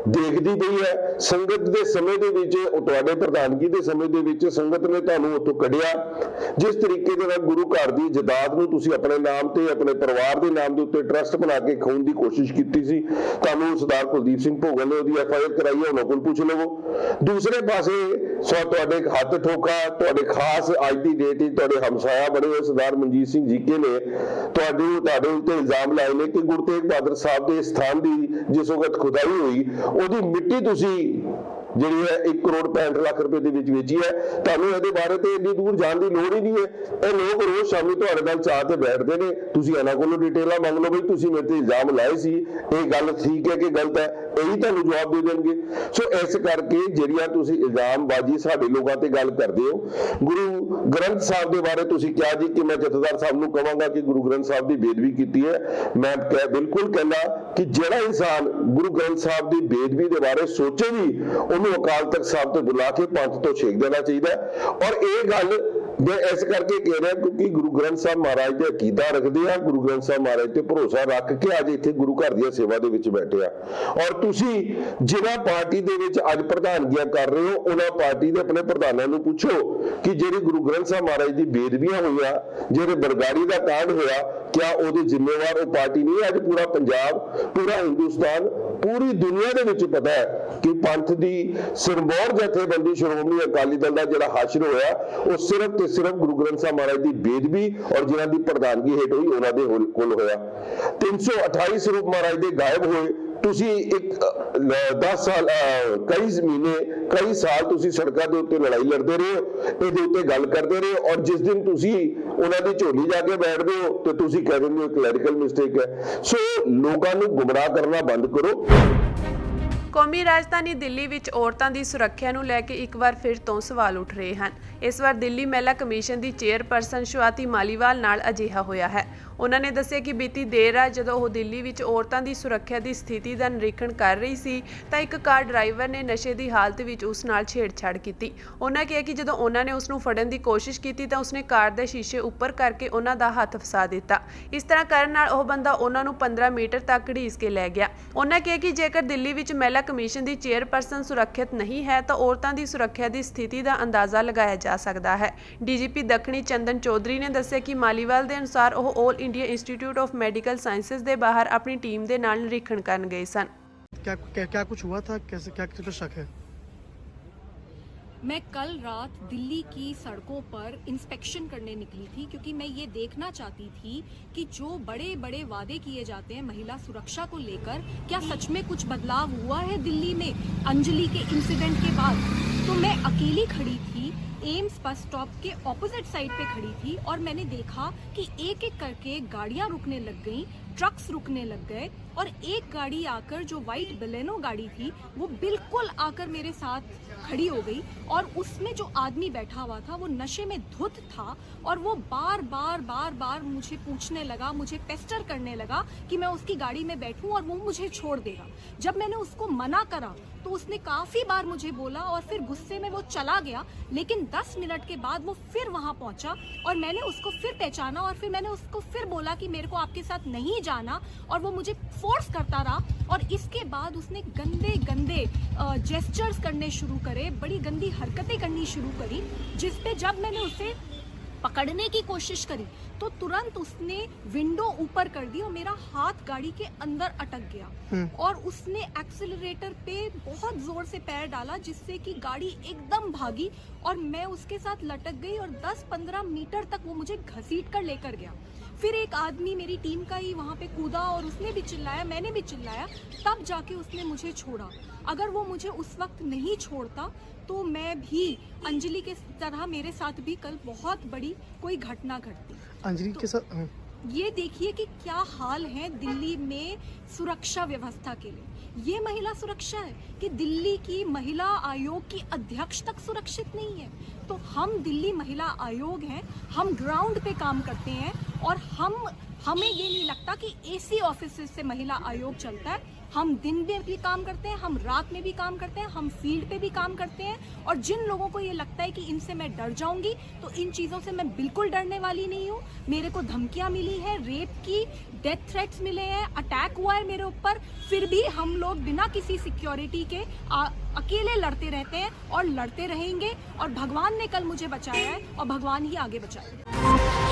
ਦੇਖਦੀ ਪਈ ਹੈ। ਸੰਗਤ ਦੇ ਸਮੇਂ ਦੇ ਵਿੱਚ ਤੁਹਾਡੇ ਪ੍ਰਧਾਨਗੀ ਦੇ ਸਮੇਂ ਦੇ ਵਿੱਚ ਸੰਗਤ ਨੇ ਤੁਹਾਨੂੰ ਉੱਥੋਂ ਕੱਢਿਆ। ਜਿਸ ਤਰੀਕੇ ਦੇ ਨਾਲ ਗੁਰੂ ਘਰ ਦੀ ਜਾਇਦਾਦ ਨੂੰ ਤੁਸੀਂ ਆਪਣੇ ਨਾਮ ਤੇ ਆਪਣੇ ਪਰਿਵਾਰ ਦੇ ਨਾਮ ਦੇ ਉੱਤੇ ਟਰਸਟ ਬਣਾ ਕੇ ਖਾਣ ਦੀ ਕੋਸ਼ਿਸ਼ ਕੀਤੀ ਸੀ, ਤੁਹਾਨੂੰ ਸਰਦਾਰ ਕੁਲਦੀਪ ਸਿੰਘ ਭੋਗਲ ਨੇ ਉਹਦੀ FIR ਕਰਾਈ ਹੈ, ਉਹਨਾਂ ਕੋਲ ਪੁੱਛ ਲਵੋ। ਦੂਸਰੇ ਪਾਸੇ ਤੁਹਾਡੇ ਹੱਥ ਠੋਕਾ ਤੁਹਾਡੇ ਖਾਸ ਅੱਜ ਦੀ ਡੇਟ ਵਿੱਚ ਤੁਹਾਡੇ ਹਮਸਾਇਆ ਬੜੇ ਹੋਏ ਸਰਦਾਰ ਮਨਜੀਤ ਸਿੰਘ ਜੀਕੇ ਨੇ ਤੁਹਾਡੇ ਉੱਤੇ ਇਲਜ਼ਾਮ ਲਾਏ ਨੇ ਕਿ ਗੁਰੂ ਤੇਗ ਬਹਾਦਰ ਸਾਹਿਬ ਦੇ ਸਥਾਨ ਦੀ ਜਿਸ ਵਕਤ ਖੁਦਾਈ ਹੋਈ ਉਹਦੀ ਮਿੱਟੀ ਤੁਸੀਂ ਜਿਹੜੀ ਹੈ 1 ਕਰੋੜ 65 ਲੱਖ ਰੁਪਏ ਦੇ ਵਿੱਚ ਵੇਚੀ ਹੈ। ਤੁਹਾਨੂੰ ਇਹਦੇ ਬਾਰੇ ਤੇ ਇੰਨੀ ਦੂਰ ਜਾਣ ਦੀ ਲੋੜ ਹੀ ਨਹੀਂ ਹੈ। ਇਹ ਲੋਕ ਰੋਜ਼ ਸ਼ਾਮੀ ਤੁਹਾਡੇ ਨਾਲ ਚਾਹ ਤੇ ਬੈਠਦੇ ਨੇ, ਤੁਸੀਂ ਇਹਨਾਂ ਕੋਲੋਂ ਡਿਟੇਲਾਂ ਮੰਗ ਲਓ ਬਈ ਤੁਸੀਂ ਮੇਰੇ ਤੇ ਇਲਜ਼ਾਮ ਲਾਏ ਸੀ, ਇਹ ਗੱਲ ਠੀਕ ਹੈ ਕਿ ਗਲਤ ਹੈ, ਇਹੀ ਤੁਹਾਨੂੰ ਜਵਾਬ ਦੇ ਦੇਣਗੇ। ਸੋ ਇਸ ਕਰਕੇ ਜਿਹੜੀਆਂ ਤੁਸੀਂ ਇਲਜ਼ਾਮਬਾਜ਼ੀ ਸਾਡੇ ਲੋਕਾਂ ਤੇ ਗੱਲ ਕਰਦੇ ਹੋ, ਗੁਰੂ ਗ੍ਰੰਥ ਸਾਹਿਬ ਦੇ ਬਾਰੇ ਤੁਸੀਂ ਕਿਹਾ ਜੀ ਕਿ ਮੈਂ ਜਥੇਦਾਰ ਸਾਹਿਬ ਨੂੰ ਕਹਾਂਗਾ ਕਿ ਗੁਰੂ ਗ੍ਰੰਥ ਸਾਹਿਬ ਦੀ ਬੇਦਬੀ ਕੀਤੀ ਹੈ। ਮੈਂ ਬਿਲਕੁਲ ਕਹਿੰਦਾ ਕਿ ਜਿਹੜਾ ਇਨਸਾਨ ਗੁਰੂ ਗ੍ਰੰਥ ਸਾਹਿਬ ਦੀ ਬੇਦਬੀ ਦੇ ਬਾਰੇ ਸੋਚੇ ਵੀ ਉਹਨੂੰ ਅਕਾਲ ਤਖਤ ਸਾਹਿਬ ਤੇ ਬੁਲਾ ਕੇ ਪੰਥ ਤੋਂ ਛੇਕ ਦੇਣਾ ਚਾਹੀਦਾ। ਔਰ ਇਹ ਗੱਲ ਮੈਂ ਇਸ ਕਰਕੇ ਕਹਿ ਰਿਹਾ ਕਿਉਂਕਿ ਗੁਰੂ ਗ੍ਰੰਥ ਸਾਹਿਬ ਮਹਾਰਾਜ ਦੇ ਅਕੀਦਾ ਰੱਖਦੇ ਆ, ਗੁਰੂ ਗ੍ਰੰਥ ਸਾਹਿਬ ਮਹਾਰਾਜ ਤੇ ਭਰੋਸਾ ਰੱਖ ਕੇ ਅੱਜ ਇੱਥੇ ਗੁਰੂ ਘਰ ਦੀਆਂ ਸੇਵਾ ਦੇ ਵਿੱਚ ਬੈਠੇ ਆ। ਔਰ ਤੁਸੀਂ ਜਿਹੜਾ ਪਾਰਟੀ ਦੇ ਵਿੱਚ ਅੱਜ ਪ੍ਰਧਾਨਗੀਆਂ ਕਰ ਰਹੇ ਹੋ ਉਹਨਾਂ ਪਾਰਟੀ ਦੇ ਆਪਣੇ ਪ੍ਰਧਾਨਾਂ ਨੂੰ ਪੁੱਛੋ ਕਿ ਜਿਹੜੀ ਗੁਰੂ ਗ੍ਰੰਥ ਸਾਹਿਬ ਮਹਾਰਾਜ ਦੀ ਬੇਦਬੀਆਂ ਹੋਈਆਂ, ਜਿਹੜੇ ਬਰਗਾੜੀ ਦਾ ਕਾਂਡ ਹੋਇਆ, ਕਿਆ ਉਹਦੇ ਜ਼ਿੰਮੇਵਾਰ ਉਹ ਪਾਰਟੀ ਨਹੀਂ? ਅੱਜ ਪੂਰਾ ਪੰਜਾਬ, ਪੂਰਾ ਹਿੰਦੁਸਤਾਨ पूरी दुनिया ਦੇ ਵਿੱਚ ਪਤਾ ਹੈ ਕਿ ਪੰਥ ਦੀ ਸਿਰਮੌਰ ਜਥੇਬੰਦੀ ਸ਼੍ਰੋਮਣੀ ਅਕਾਲੀ ਦਲ ਦਾ ਜਿਹੜਾ ਹਾਸ਼ਰ ਹੋਇਆ ਉਹ ਸਿਰਫ ਤੇ ਸਿਰਫ ਗੁਰੂ ਗ੍ਰੰਥ ਸਾਹਿਬ ਮਹਾਰਾਜ ਦੀ ਬੇਦਬੀ ਔਰ ਜਿਨ੍ਹਾਂ ਦੀ ਪ੍ਰਧਾਨਗੀ ਹੇਠ ਹੋਈ ਉਹਨਾਂ ਦੇ ਕੋਲ ਹੋਇਆ। 328 ਸਰੂਪ ਮਹਾਰਾਜ ਦੇ ਗਾਇਬ ਹੋਏ। ਤੁਸੀਂ ਇੱਕ 10 ਸਾਲ ਕਈ ਮਹੀਨੇ ਕਈ ਸਾਲ ਤੁਸੀਂ ਸੜਕਾਂ ਦੇ ਉੱਤੇ ਲੜਾਈ ਲੜਦੇ ਰਹੇ ਹੋ, ਇਹਦੇ ਉੱਤੇ ਗੱਲ ਕਰਦੇ ਰਹੇ ਔਰ ਜਿਸ ਦਿਨ ਤੁਸੀਂ ਉਹਨਾਂ ਦੀ ਝੋਲੀ ਜਾ ਕੇ ਬੈਠਦੇ ਹੋ ਤੇ ਤੁਸੀਂ ਕਹਿ ਦਿੰਦੇ ਹੋ ਕਲੈਰੀਕਲ ਮਿਸਟੇਕ ਹੈ। ਸੋ ਲੋਕਾਂ ਨੂੰ ਗੁੰਮਰਾਹ ਕਰਨਾ ਬੰਦ ਕਰੋ।
ਕੌਮੀ ਰਾਜਧਾਨੀ ਦਿੱਲੀ ਵਿੱਚ ਔਰਤਾਂ ਦੀ ਸੁਰੱਖਿਆ ਨੂੰ ਲੈ ਕੇ ਇੱਕ ਵਾਰ ਫਿਰ ਤੋਂ ਸਵਾਲ ਉੱਠ ਰਹੇ ਹਨ। ਇਸ ਵਾਰ ਦਿੱਲੀ ਮਹਿਲਾ ਕਮਿਸ਼ਨ ਦੀ ਚੇਅਰਪਰਸਨ ਸ਼ਵਾਤੀ ਮਾਲੀਵਾਲ ਨਾਲ ਅਜਿਹਾ ਹੋਇਆ ਹੈ। ਉਹਨਾਂ ਨੇ ਦੱਸਿਆ ਕਿ ਬੀਤੀ ਦੇਰ ਰਾਤ ਜਦੋਂ ਉਹ ਦਿੱਲੀ ਵਿੱਚ ਔਰਤਾਂ ਦੀ ਸੁਰੱਖਿਆ ਦੀ ਸਥਿਤੀ ਦਾ ਨਿਰੀਖਣ ਕਰ ਰਹੀ ਸੀ ਤਾਂ ਇੱਕ ਕਾਰ ਡਰਾਈਵਰ ਨੇ ਨਸ਼ੇ ਦੀ ਹਾਲਤ ਵਿੱਚ ਉਸ ਨਾਲ ਛੇੜਛਾੜ ਕੀਤੀ। ਉਹਨਾਂ ਕਿਹਾ ਕਿ ਜਦੋਂ ਉਹਨਾਂ ਨੇ ਉਸ ਨੂੰ ਫੜਨ ਦੀ ਕੋਸ਼ਿਸ਼ ਕੀਤੀ ਤਾਂ ਉਸਨੇ ਕਾਰ ਦੇ ਸ਼ੀਸ਼ੇ ਉੱਪਰ ਕਰਕੇ ਉਹਨਾਂ ਦਾ ਹੱਥ ਫਸਾ ਦਿੱਤਾ। ਇਸ ਤਰ੍ਹਾਂ ਕਰਨ ਨਾਲ ਉਹ ਬੰਦਾ ਉਹਨਾਂ ਨੂੰ 15 ਮੀਟਰ ਤੱਕ ਘੜੀਸ ਕੇ ਲੈ ਗਿਆ। ਉਹਨਾਂ ਕਿਹਾ ਕਿ ਜੇਕਰ ਦਿੱਲੀ ਵਿੱਚ ਮਹਿਲਾ ਕਮਿਸ਼ਨ ਦੀ ਚੇਅਰਪਰਸਨ ਸੁਰੱਖਿਅਤ ਨਹੀਂ ਹੈ ਤਾਂ ਔਰਤਾਂ ਦੀ ਸੁਰੱਖਿਆ ਦੀ ਸਥਿਤੀ ਦਾ ਅੰਦਾਜ਼ਾ ਲਗਾਇਆ ਜਾ ਸਕਦਾ ਹੈ। ਡੀਜੀਪੀ ਦੱਖਣੀ ਚੰਦਨ ਚੌਧਰੀ ਨੇ ਦੱਸਿਆ ਕਿ ਮਾਲੀਵਾਲ ਦੇ ਅਨੁਸਾਰ ਉਹ all India institute of medical sciences ਦੇ ਬਾਹਰ ਆਪਣੀ ਟੀਮ ਦੇ ਨਾਲ ਨਿਰੀਖਣ ਕਰਨ ਗਏ ਸਨ।
क्या कुछ हुआ था, कैसे क्या किस पे शक है?
मैं कल रात दिल्ली की सड़कों पर इंस्पेक्शन करने निकली थी क्योंकि मैं ये देखना चाहती थी कि जो बड़े बड़े वादे किए जाते हैं महिला सुरक्षा को लेकर क्या सच में कुछ बदलाव हुआ है दिल्ली में अंजलि के इंसिडेंट के बाद। तो मैं अकेली खड़ी थी, एम्स बस स्टॉप के ऑपोजिट साइड पे खड़ी थी और मैंने देखा कि एक एक करके गाड़ियां रुकने लग गईं, ट्रक्स रुकने लग गए और एक गाड़ी आकर जो वाइट बलेनो गाड़ी थी वो बिल्कुल आकर मेरे साथ खड़ी हो गई और उसमें जो आदमी बैठा हुआ था वो नशे में धुत था और वो बार बार मुझे पूछने लगा, मुझे पेस्टर करने लगा कि मैं उसकी गाड़ी में बैठूं और वो मुझे छोड़ देगा। जब मैंने उसको मना करा तो उसने काफ़ी बार मुझे बोला और फिर गुस्से में वो चला गया, लेकिन 10 मिनट के बाद वो फिर वहाँ पहुँचा और मैंने उसको फिर पहचाना और फिर मैंने उसको फिर बोला कि मेरे को आपके साथ नहीं जाना और वो मुझे फोर्स करता रहा और इसके बाद उसने गंदे जेस्चर्स करने शुरू करे, बड़ी गंदी हरकतें करनी शुरू करी, जिस पे जब मैंने उसे पकड़ने की कोशिश करी तो तुरंत उसने विंडो ऊपर कर दी और मेरा हाथ गाड़ी के अंदर अटक गया और उसने एक्सीलरेटर पे बहुत जोर से पैर डाला जिससे कि गाड़ी एकदम भागी और मैं उसके साथ लटक गई और 10-15 मीटर तक वो मुझे घसीट कर लेकर गया। फिर एक आदमी मेरी टीम का ही वहाँ पे कूदा और उसने भी चिल्लाया, मैंने भी चिल्लाया, तब जाके उसने मुझे छोड़ा। अगर वो मुझे उस वक्त नहीं छोड़ता तो मैं भी अंजलि के तरह मेरे साथ भी कल बहुत बड़ी कोई घटना घटती।
अंजलि के साथ
ये देखिए कि क्या हाल है दिल्ली में सुरक्षा व्यवस्था के लिए। ये महिला सुरक्षा है कि दिल्ली की महिला आयोग की अध्यक्ष तक सुरक्षित नहीं है। तो हम दिल्ली महिला आयोग हैं, हम ग्राउंड पे काम करते हैं और हमें ये नहीं लगता कि एसी ऑफिस से महिला आयोग चलता है। हम दिन में भी काम करते हैं, हम रात में भी काम करते हैं, हम फील्ड पे भी काम करते हैं और जिन लोगों को ये लगता है कि इनसे मैं डर जाऊंगी तो इन चीज़ों से मैं बिल्कुल डरने वाली नहीं हूँ। मेरे को धमकियाँ मिली है, रेप की, डेथ थ्रेट्स मिले हैं, अटैक हुआ है मेरे ऊपर, फिर भी हम लोग बिना किसी सिक्योरिटी के अकेले लड़ते रहते हैं और लड़ते रहेंगे और भगवान ने कल मुझे बचाया है और भगवान ही आगे बचाएगा।